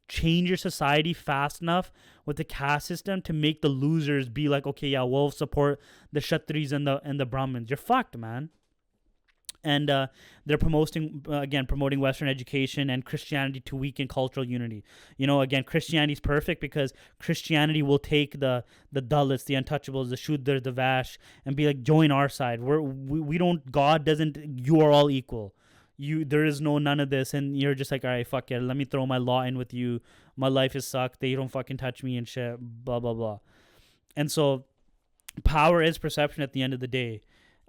change your society fast enough with the caste system to make the losers be like, okay, yeah, we'll support the Kshatris and the Brahmins. You're fucked, man. And they're promoting Western education and Christianity to weaken cultural unity. You know, again, Christianity is perfect because Christianity will take the Dalits, the untouchables, the Shudras, the Vash, and be like, join our side. We don't. God doesn't. You are all equal. There is none of this, and you're just like, all right, fuck it, let me throw my law in with you. My life is sucked. They don't fucking touch me and shit. Blah blah blah. And so, power is perception at the end of the day.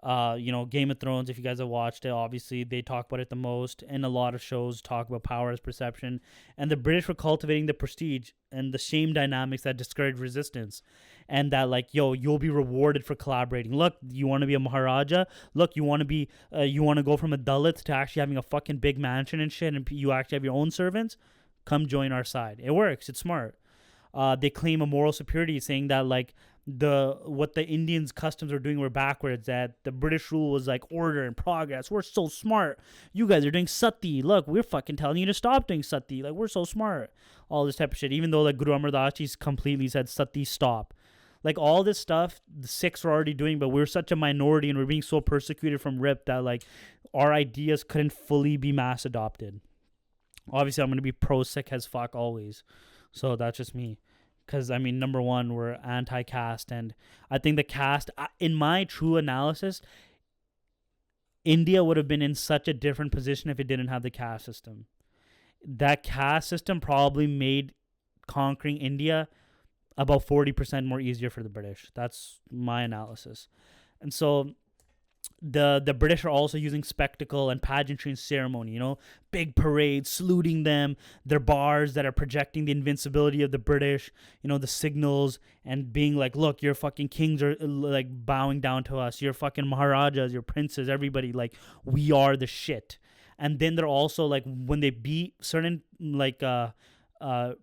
You know, Game of Thrones, if you guys have watched it, obviously they talk about it the most, and a lot of shows talk about power as perception. And the British were cultivating the prestige and the shame dynamics that discourage resistance, and that like, yo, you'll be rewarded for collaborating. Look, you want to be a Maharaja? Look, you want to go from a Dalit to actually having a fucking big mansion and shit, and you actually have your own servants? Come join our side. It works. It's smart. They claim a moral superiority, saying that like what the Indians' customs were doing were backwards, that the British rule was like order and progress. We're so smart. You guys are doing sati. Look, we're fucking telling you to stop doing sati. Like, we're so smart. All this type of shit. Even though like Guru Amar Das Ji's completely said sati stop. Like, all this stuff the Sikhs were already doing, but we're such a minority and we're being so persecuted from RIP that like our ideas couldn't fully be mass adopted. Obviously, I'm going to be pro-Sikh as fuck always. So that's just me. Because, I mean, number one, we're anti-caste. And I think the caste, in my true analysis, India would have been in such a different position if it didn't have the caste system. That caste system probably made conquering India about 40% more easier for the British. That's my analysis. And so the British are also using spectacle and pageantry and ceremony, you know, big parades, saluting them, their bars that are projecting the invincibility of the British, you know, the signals, and being like, look, your fucking kings are like bowing down to us, your fucking Maharajas, your princes, everybody, like, we are the shit. And then they're also like, when they beat certain like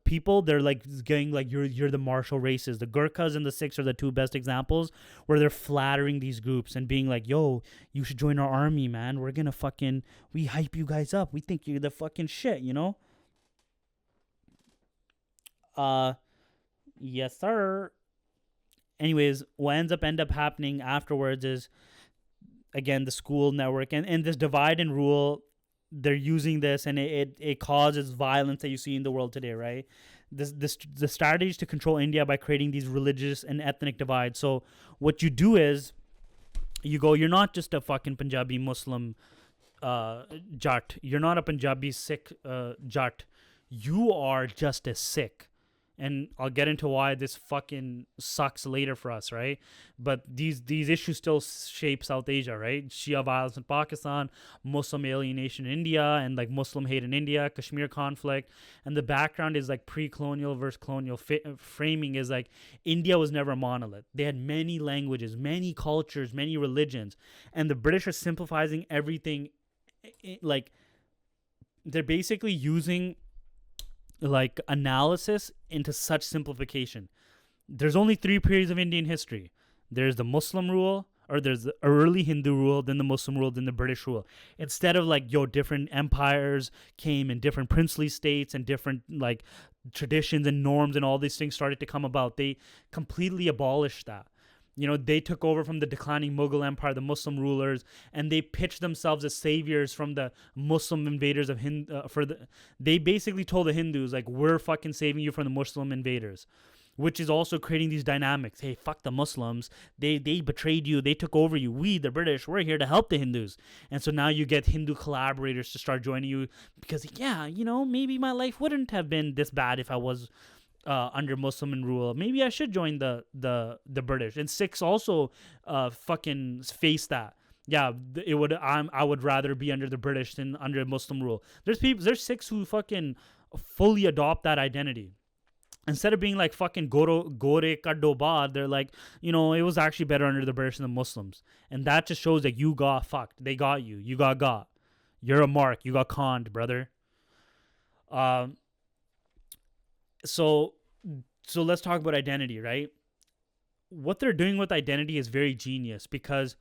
people, they're like going like, you're the martial races. The Gurkhas and the Sikhs are the two best examples where they're flattering these groups and being like, yo, you should join our army, man. We're gonna fucking, we hype you guys up. We think you're the fucking shit, you know? Yes, sir. Anyways, what ends up happening afterwards is, again, the school network and this divide and rule. They're using this, and it causes violence that you see in the world today, right? The strategy is to control India by creating these religious and ethnic divides. So what you do is you're not just a fucking Punjabi Muslim Jat. You're not a Punjabi Sikh Jat. You are just a Sikh. And I'll get into why this fucking sucks later for us, right? But these issues still shape South Asia, right? Shia violence in Pakistan, Muslim alienation in India, and like Muslim hate in India, Kashmir conflict. And the background is like pre-colonial versus colonial framing is like India was never a monolith. They had many languages, many cultures, many religions. And the British are simplifying everything. Like, they're basically using like analysis into such simplification. There's only 3 periods of Indian history. There's the Muslim rule, or there's the early Hindu rule, then the Muslim rule, then the British rule. Instead of like, different empires came in different princely states and different like traditions and norms and all these things started to come about. They completely abolished that. You know, they took over from the declining Mughal Empire, the Muslim rulers, and they pitched themselves as saviors from the Muslim invaders of they basically told the Hindus, like, we're fucking saving you from the Muslim invaders, which is also creating these dynamics. Hey, fuck the Muslims. They betrayed you. They took over you. We, the British, we're here to help the Hindus. And so now you get Hindu collaborators to start joining you because, yeah, you know, maybe my life wouldn't have been this bad if I was under Muslim rule. Maybe I should join the British. And Sikhs also fucking face that. Yeah, I would rather be under the British than under Muslim rule. There's Sikhs who fucking fully adopt that identity. Instead of being like fucking gore kaddo baad, they're like, you know, it was actually better under the British than the Muslims. And that just shows that you got fucked. They got you. You got. You're a mark. You got conned, brother. So let's talk about identity, right? What they're doing with identity is very genius because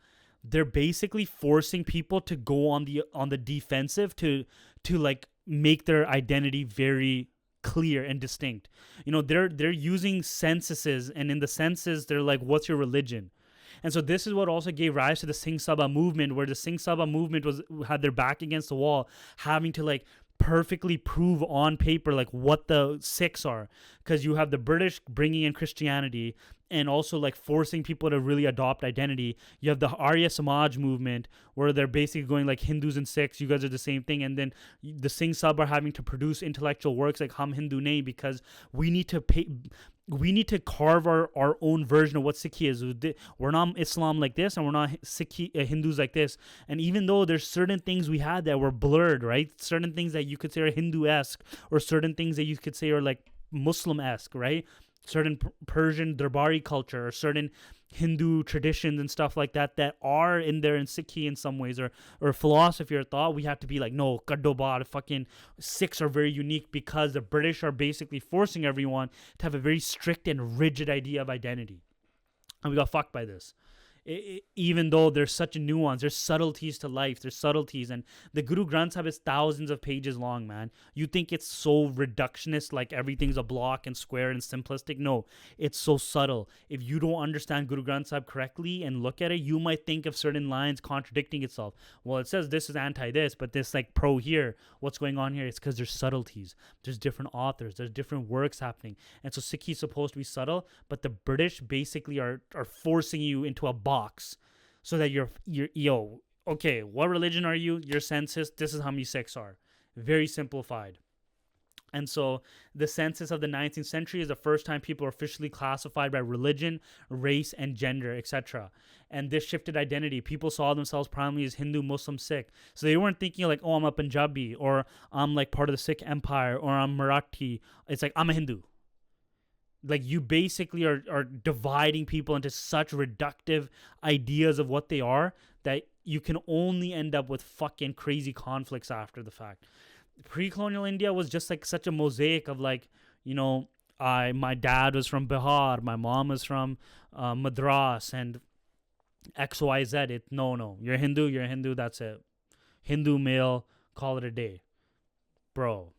they're basically forcing people to go on the defensive to like make their identity very clear and distinct. You know, they're using censuses, and in the census they're like, what's your religion? And so this is what also gave rise to the Singh Sabha movement, where the Singh Sabha movement had their back against the wall, having to like perfectly prove on paper like what the Sikhs are, because you have the British bringing in Christianity and also like forcing people to really adopt identity. You have the Arya Samaj movement where they're basically going like, Hindus and Sikhs, you guys are the same thing. And then the Singh Sabha are having to produce intellectual works like Hum Hindu Nahi, because we need to carve our own version of what Sikhi is. We're not Islam like this, and we're not Hindus like this. And even though there's certain things we had that were blurred, right? Certain things that you could say are Hindu-esque, or certain things that you could say are like Muslim-esque, right? Certain Persian Darbari culture, or certain Hindu traditions and stuff like that are in there in Sikhi in some ways, or philosophy or thought. We have to be like, no, Kaddobar, fucking Sikhs are very unique, because the British are basically forcing everyone to have a very strict and rigid idea of identity. And we got fucked by this. Even though there's such a nuance, there's subtleties to life, there's subtleties, and the Guru Granth Sahib is thousands of pages long, man. You think it's so reductionist, like everything's a block and square and simplistic? No, it's so subtle. If you don't understand Guru Granth Sahib correctly and look at it, you might think of certain lines contradicting itself. Well, it says this is anti this, but this like pro here. What's going on here? It's because there's subtleties. There's different authors. There's different works happening. And so Sikhi is supposed to be subtle, but the British basically are forcing you into a box, so that you're okay, what religion are you? Your census, this is how many Sikhs are. Very simplified. And so the census of the 19th century is the first time people are officially classified by religion, race, and gender, etc. And this shifted identity. People saw themselves primarily as Hindu, Muslim, Sikh. So they weren't thinking like, oh, I'm a Punjabi, or I'm like part of the Sikh empire, or I'm Marathi. It's like, I'm a Hindu. Like, you basically are dividing people into such reductive ideas of what they are that you can only end up with fucking crazy conflicts after the fact. Pre-colonial India was just like such a mosaic of like, you know, my dad was from Bihar, my mom was from Madras, and XYZ. No, you're Hindu, that's it. Hindu male, call it a day. Bro.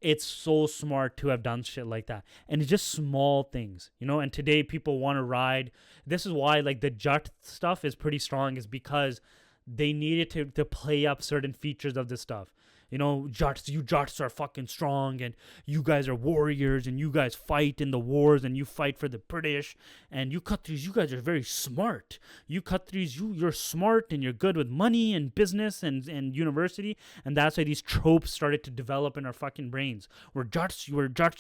It's so smart to have done shit like that. And it's just small things, you know? And today people want to ride. This is why like the Jat stuff is pretty strong, is because they needed to play up certain features of this stuff. You know, you Jats are fucking strong, and you guys are warriors, and you guys fight in the wars, and you fight for the British, and you Khatris, you guys are very smart. You Khatris, you're smart, and you're good with money and business and university, and that's why these tropes started to develop in our fucking brains. Jats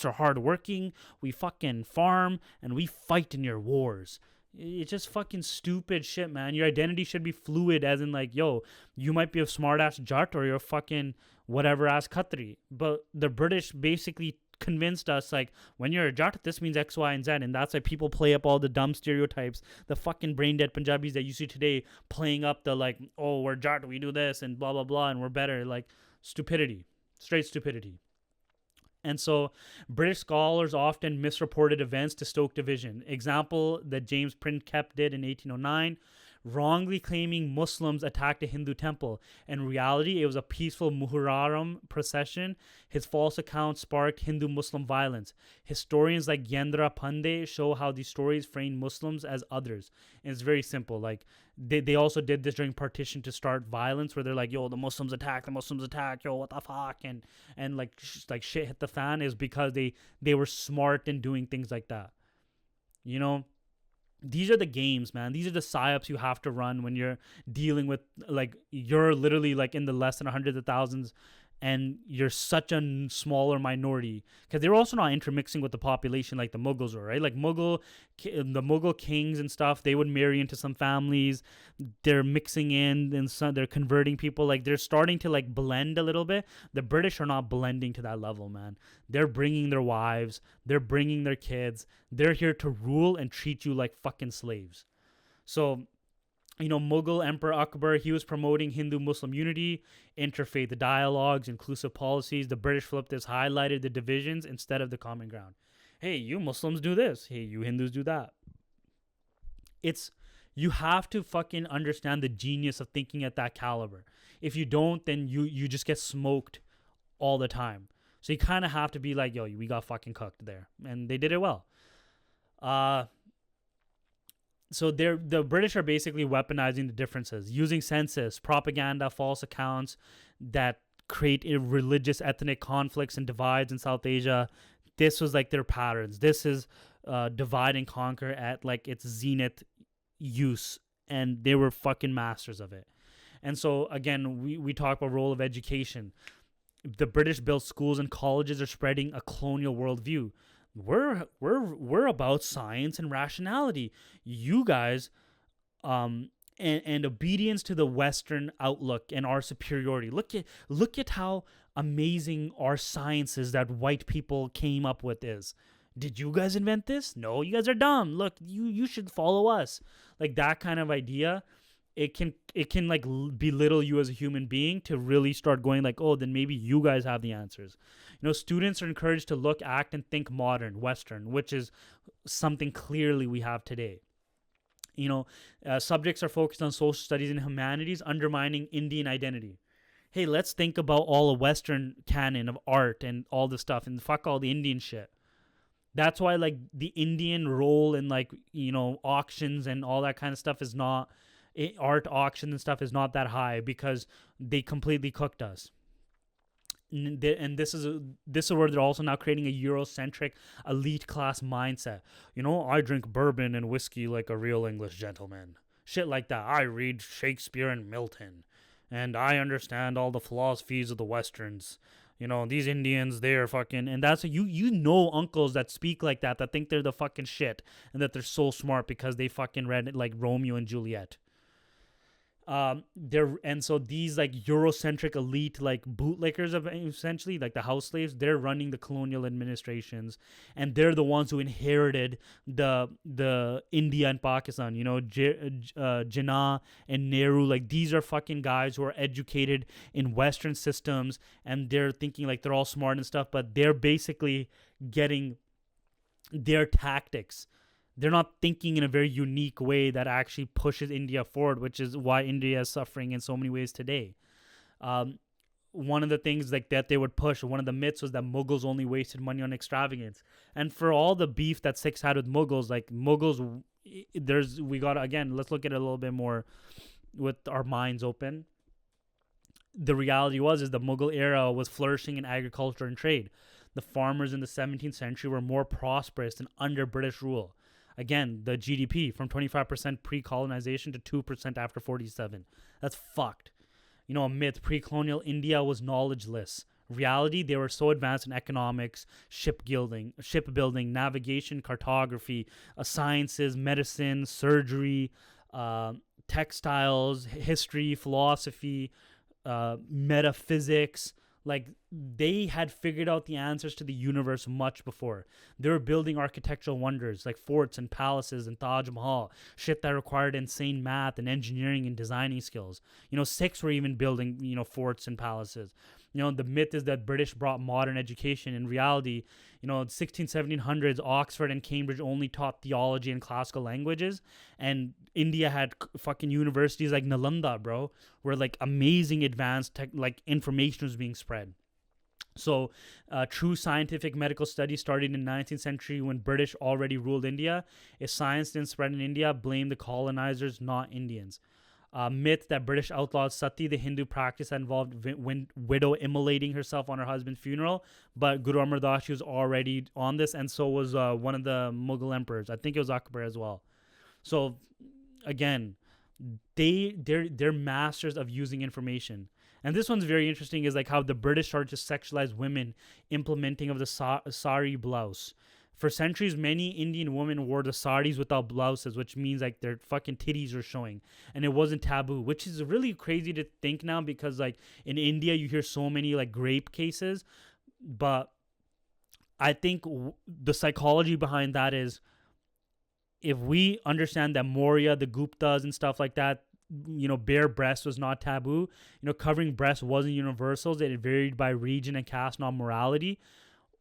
are hardworking, we fucking farm, and we fight in your wars. It's just fucking stupid shit, man. Your identity should be fluid, as in like, yo, you might be a smart ass Jat, or you're a fucking whatever ass Khatri. But the British basically convinced us like, when you're a Jat, this means X, Y, and Z, and that's why people play up all the dumb stereotypes. The fucking brain dead Punjabis that you see today playing up the like, oh, we're Jat, we do this and blah blah blah, and we're better. Like, stupidity, straight stupidity. And so British scholars often misreported events to stoke division. Example that James Printkep did in 1809. wrongly claiming Muslims attacked a Hindu temple. In reality, it was a peaceful Muharram procession. His false account sparked Hindu-Muslim violence. Historians like Yendra Pandey show how these stories frame Muslims as others. And it's very simple. Like, they also did this during partition to start violence, where they're like, yo, the Muslims attack, yo, what the fuck, and like shit hit the fan, is because they were smart in doing things like that. You know, these are the games, man. These are the psyops you have to run when you're dealing with, like, you're literally like in the less than hundreds of thousands, and you're such a smaller minority, because they're also not intermixing with the population like the Mughals were, right? Like the Mughal kings and stuff, they would marry into some families. They're mixing in, and some, they're converting people. Like, they're starting to like blend a little bit. The British are not blending to that level, man. They're bringing their wives, they're bringing their kids. They're here to rule and treat you like fucking slaves. So, you know, Mughal Emperor Akbar, he was promoting Hindu-Muslim unity, interfaith dialogues, inclusive policies. The British flipped this, highlighted the divisions instead of the common ground. Hey, you Muslims do this. Hey, you Hindus do that. You have to fucking understand the genius of thinking at that caliber. If you don't, then you just get smoked all the time. So you kind of have to be like, yo, we got fucking cooked there. And they did it well. So the British are basically weaponizing the differences, using census, propaganda, false accounts that create religious, ethnic conflicts and divides in South Asia. This was like their patterns. This is divide and conquer at like its zenith use, and they were fucking masters of it. And so again, we talk about role of education. The British built schools and colleges are spreading a colonial worldview. We're about science and rationality. You guys, and obedience to the Western outlook and our superiority. Look at how amazing our science is that white people came up with is. Did you guys invent this? No, you guys are dumb. Look, you should follow us. Like, that kind of idea. It can like belittle you as a human being to really start going like, oh, then maybe you guys have the answers. You know, students are encouraged to look, act, and think modern, Western, which is something clearly we have today. You know, subjects are focused on social studies and humanities, undermining Indian identity. Hey, let's think about all the Western canon of art and all this stuff, and fuck all the Indian shit. That's why, like, the Indian role in, like, you know, auctions and all that kind of stuff is not... art auction and stuff is not that high, because they completely cooked us. And this is where they're also now creating a Eurocentric elite class mindset. You know, I drink bourbon and whiskey like a real English gentleman. Shit like that. I read Shakespeare and Milton, and I understand all the philosophies of the Westerns. You know, these Indians, they're fucking... And that's... You know uncles that speak like that think they're the fucking shit, and that they're so smart because they fucking read, like, Romeo and Juliet. And so these like Eurocentric elite like bootlickers of essentially like the house slaves, they're running the colonial administrations, and they're the ones who inherited the India and Pakistan. You know, Jinnah and Nehru, like, these are fucking guys who are educated in Western systems, and they're thinking like they're all smart and stuff, but they're basically getting their tactics. They're not thinking in a very unique way that actually pushes India forward, which is why India is suffering in so many ways today. One of the things like that they would push, one of the myths was that Mughals only wasted money on extravagance. And for all the beef that Sikhs had with Mughals, like Mughals, let's look at it a little bit more with our minds open. The reality is the Mughal era was flourishing in agriculture and trade. The farmers in the 17th century were more prosperous than under British rule. Again, the GDP from 25% pre-colonization to 2% after 47. That's fucked. You know, a myth, pre-colonial India was knowledgeless. Reality, they were so advanced in economics, shipbuilding, navigation, cartography, sciences, medicine, surgery, textiles, history, philosophy, metaphysics. Like, they had figured out the answers to the universe much before. They were building architectural wonders like forts and palaces and Taj Mahal, shit that required insane math and engineering and designing skills. Sikhs were even building, forts and palaces. The myth is that British brought modern education. In reality, 1700s, Oxford and Cambridge only taught theology and classical languages, and India had fucking universities like Nalanda, bro, where like amazing advanced like information was being spread. So, true scientific medical studies started in the 19th century when British already ruled India. If science didn't spread in India, blame the colonizers, not Indians. Myth that British outlawed sati, the Hindu practice that involved widow immolating herself on her husband's funeral. But Guru Amar Das was already on this, and so was one of the Mughal emperors. I think it was Akbar as well. So, again, they're masters of using information. And this one's very interesting, is like how the British started to sexualize women, implementing of the sari blouse. For centuries, many Indian women wore the saris without blouses, which means like their fucking titties were showing, and it wasn't taboo, which is really crazy to think now, because like in India you hear so many like rape cases. But I think the psychology behind that is, if we understand that Maurya, the Guptas and stuff like that, bare breast was not taboo. Covering breast wasn't universal. It varied by region and caste, not morality.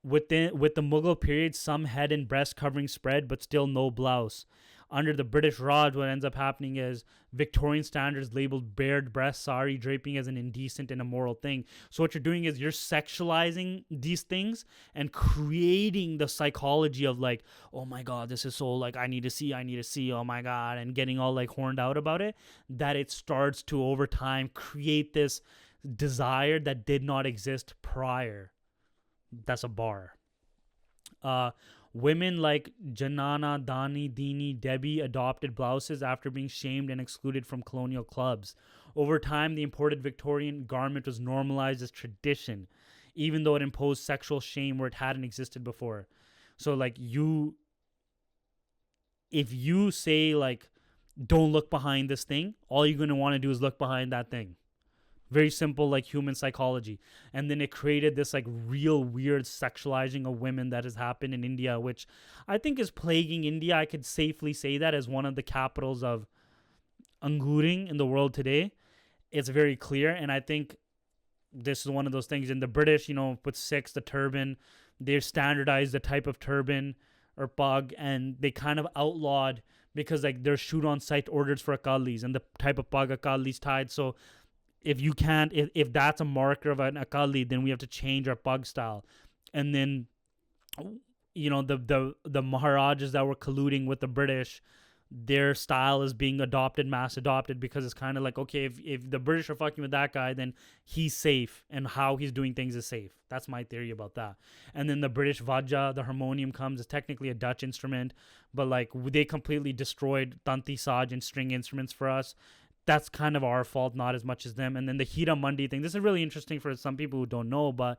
With the Mughal period, some head and breast covering spread, but still no blouse. Under the British Raj, what ends up happening is Victorian standards labeled bared breast sari draping as an indecent and immoral thing. So what you're doing is you're sexualizing these things and creating the psychology of like, oh my God, this is so like, I need to see, oh my God, and getting all like horned out about it, that it starts to over time create this desire that did not exist prior. That's a bar. Women like Janana, Dani, Dini, Debbie adopted blouses after being shamed and excluded from colonial clubs. Over time, the imported Victorian garment was normalized as tradition, even though it imposed sexual shame where it hadn't existed before. So, like, if you say, like, don't look behind this thing, all you're going to want to do is look behind that thing. Very simple, like human psychology. And then it created this like real weird sexualizing of women that has happened in India, which I think is plaguing India. I could safely say that as one of the capitals of Anguring in the world today. It's very clear. And I think this is one of those things. In the British, with Sikhs, the turban, they standardized the type of turban or pug, and they kind of outlawed, because like there's shoot on sight orders for Akalis and the type of pug Akalis tied. So if you can't, if that's a marker of an Akali, then we have to change our pug style. And then, the Maharajas that were colluding with the British, their style is being mass adopted, because it's kind of like, okay, if the British are fucking with that guy, then he's safe, and how he's doing things is safe. That's my theory about that. And then the British Vajja, the harmonium, comes. It's technically a Dutch instrument, but like they completely destroyed Tanti Saj and string instruments for us. That's kind of our fault, not as much as them. And then the Hira Mandi thing. This is really interesting for some people who don't know, but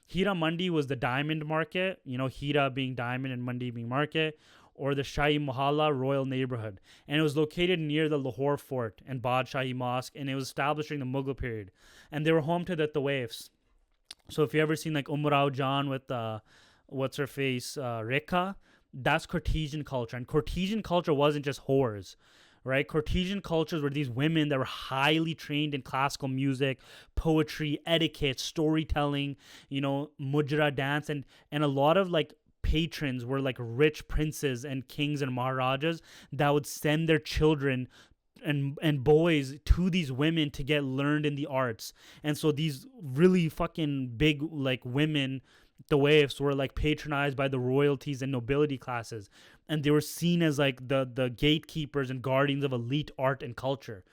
Hira Mandi was the diamond market, Hira being diamond and Mandi being market, or the Shahi Mohalla royal neighborhood. And it was located near the Lahore fort and Badshahi Mosque, and it was established during the Mughal period. And they were home to the Tawaifs. So if you ever seen like Umrao Jan with what's her face, Rekha, that's Cartesian culture. And Cartesian culture wasn't just whores. Right? Cartesian cultures were these women that were highly trained in classical music, poetry, etiquette, storytelling, mujra dance, and a lot of like patrons were like rich princes and kings and maharajas that would send their children and boys to these women to get learned in the arts. And so these really fucking big like women, the waifs, were like patronized by the royalties and nobility classes, and they were seen as like the gatekeepers and guardians of elite art and culture,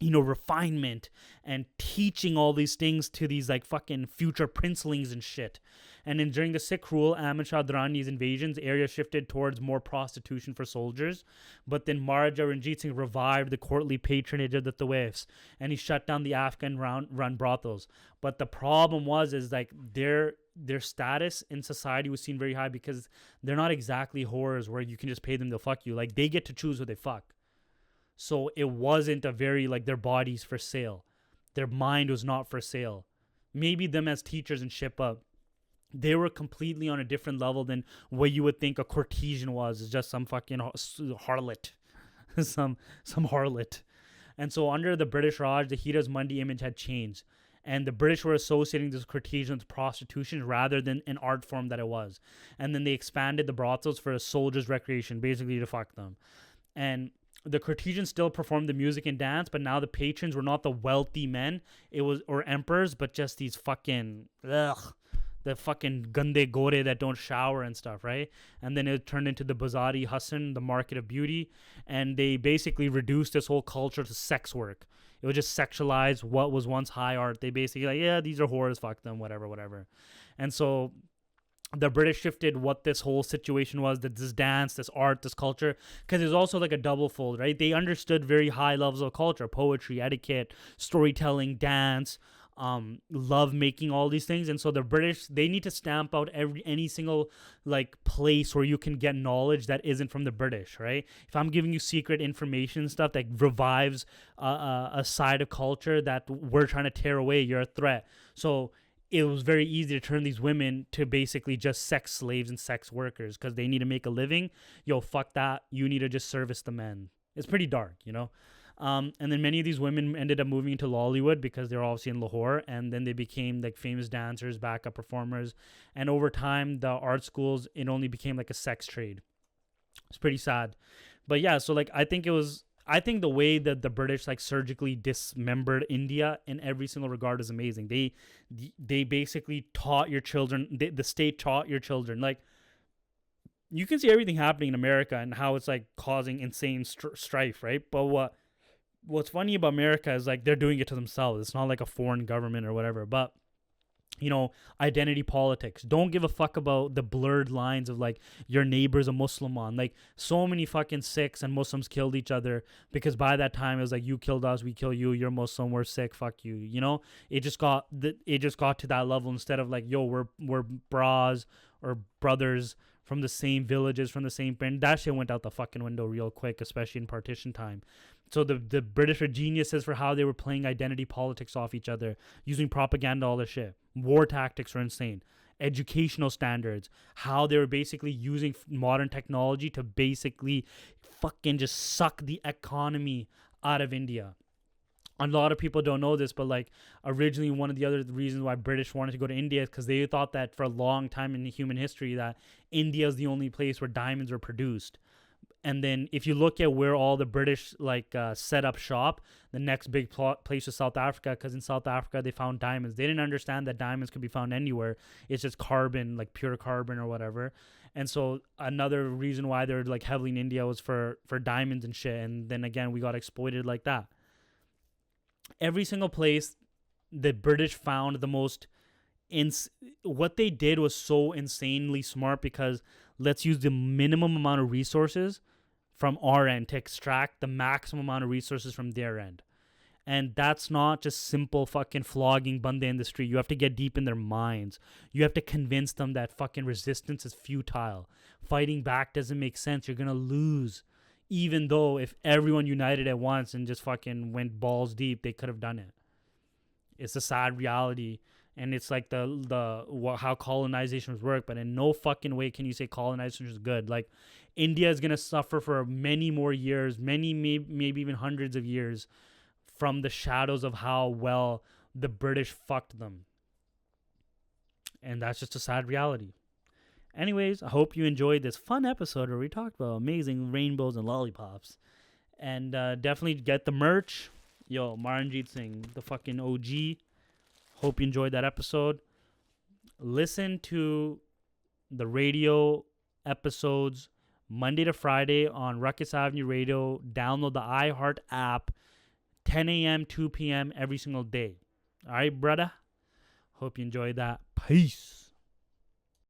refinement, and teaching all these things to these like fucking future princelings and shit. And then during the Sikh rule, Ahmad Shah Durrani's invasions, area shifted towards more prostitution for soldiers. But then Maharaja Ranjit Singh revived the courtly patronage of the Tawaifs, and he shut down the Afghan run brothels. But the problem is like their status in society was seen very high, because they're not exactly whores where you can just pay them to fuck you. Like, they get to choose who they fuck. So it wasn't a very like their bodies for sale. Their mind was not for sale. maybe them as teachers and shit, but they were completely on a different level than what you would think a courtesan was. It's just some fucking harlot, some harlot. And so under the British Raj, the Hira's Mundi image had changed. And the British were associating this courtesan with prostitution rather than an art form that it was. And then they expanded the brothels for a soldier's recreation, basically to fuck them. And the courtesans still performed the music and dance, but now the patrons were not the wealthy men, or emperors, but just these fucking the fucking gande gore that don't shower and stuff, right? And then it turned into the Bazari Hassan, the market of beauty, and they basically reduced this whole culture to sex work. It would just sexualize what was once high art. They basically like, yeah, these are whores, fuck them, whatever. And so the British shifted what this whole situation was, that this dance, this art, this culture, because it's also like a double fold, right? They understood very high levels of culture, poetry, etiquette, storytelling, dance, love making, all these things. And so the British, they need to stamp out any single like place where you can get knowledge that isn't from the British, right? If I'm giving you secret information stuff that revives a side of culture that we're trying to tear away, you're a threat. So it was very easy to turn these women to basically just sex slaves and sex workers because they need to make a living. Yo, fuck that. You need to just service the men. It's pretty dark, you know? And then many of these women ended up moving into Lollywood because they're obviously in Lahore, and then they became like famous dancers, backup performers. And over time, the art schools, it only became like a sex trade. It's pretty sad. But yeah, so like I think the way that the British like surgically dismembered India in every single regard is amazing. They basically taught your children, the state taught your children. Like, you can see everything happening in America and how it's like causing insane strife, right? But what's funny about America is like they're doing it to themselves. It's not like a foreign government or whatever. But you know, identity politics. Don't give a fuck about the blurred lines of like your neighbor's a Muslim. Like so many fucking Sikhs and Muslims killed each other because by that time it was like you killed us, we kill you. You're Muslim, we're Sikh, fuck you. You know, it just got to that level instead of like, yo, we're bras or brothers from the same villages, from the same parent. That shit went out the fucking window real quick, especially in partition time. So the British are geniuses for how they were playing identity politics off each other, using propaganda, all this shit. War tactics are insane. Educational standards, how they were basically using modern technology to basically fucking just suck the economy out of India. A lot of people don't know this, but like originally one of the other reasons why British wanted to go to India is because they thought that for a long time in human history that India is the only place where diamonds were produced. And then if you look at where all the British like set up shop, the next big place was South Africa, because in South Africa they found diamonds. They didn't understand that diamonds could be found anywhere. It's just carbon, like pure carbon or whatever. And so another reason why they're like heavily in India was for diamonds and shit. And then again, we got exploited like that. Every single place the British found the most what they did was so insanely smart, because let's use the minimum amount of resources from our end to extract the maximum amount of resources from their end. And that's not just simple fucking flogging bande in the street. You have to get deep in their minds. You have to convince them that fucking resistance is futile. Fighting back doesn't make sense. You're going to lose. Even though if everyone united at once and just fucking went balls deep, they could have done it. It's a sad reality. And it's like how colonizations work, but in no fucking way can you say colonization is good. Like, India is going to suffer for many more years, maybe even hundreds of years, from the shadows of how well the British fucked them. And that's just a sad reality. Anyways, I hope you enjoyed this fun episode where we talked about amazing rainbows and lollipops. And definitely get the merch. Yo, Maranjit Singh, the fucking OG. Hope you enjoyed that episode. Listen to the radio episodes Monday to Friday on Ruckus Avenue Radio. Download the iHeart app, 10 a.m., 2 p.m. every single day. All right, brother? Hope you enjoyed that. Peace.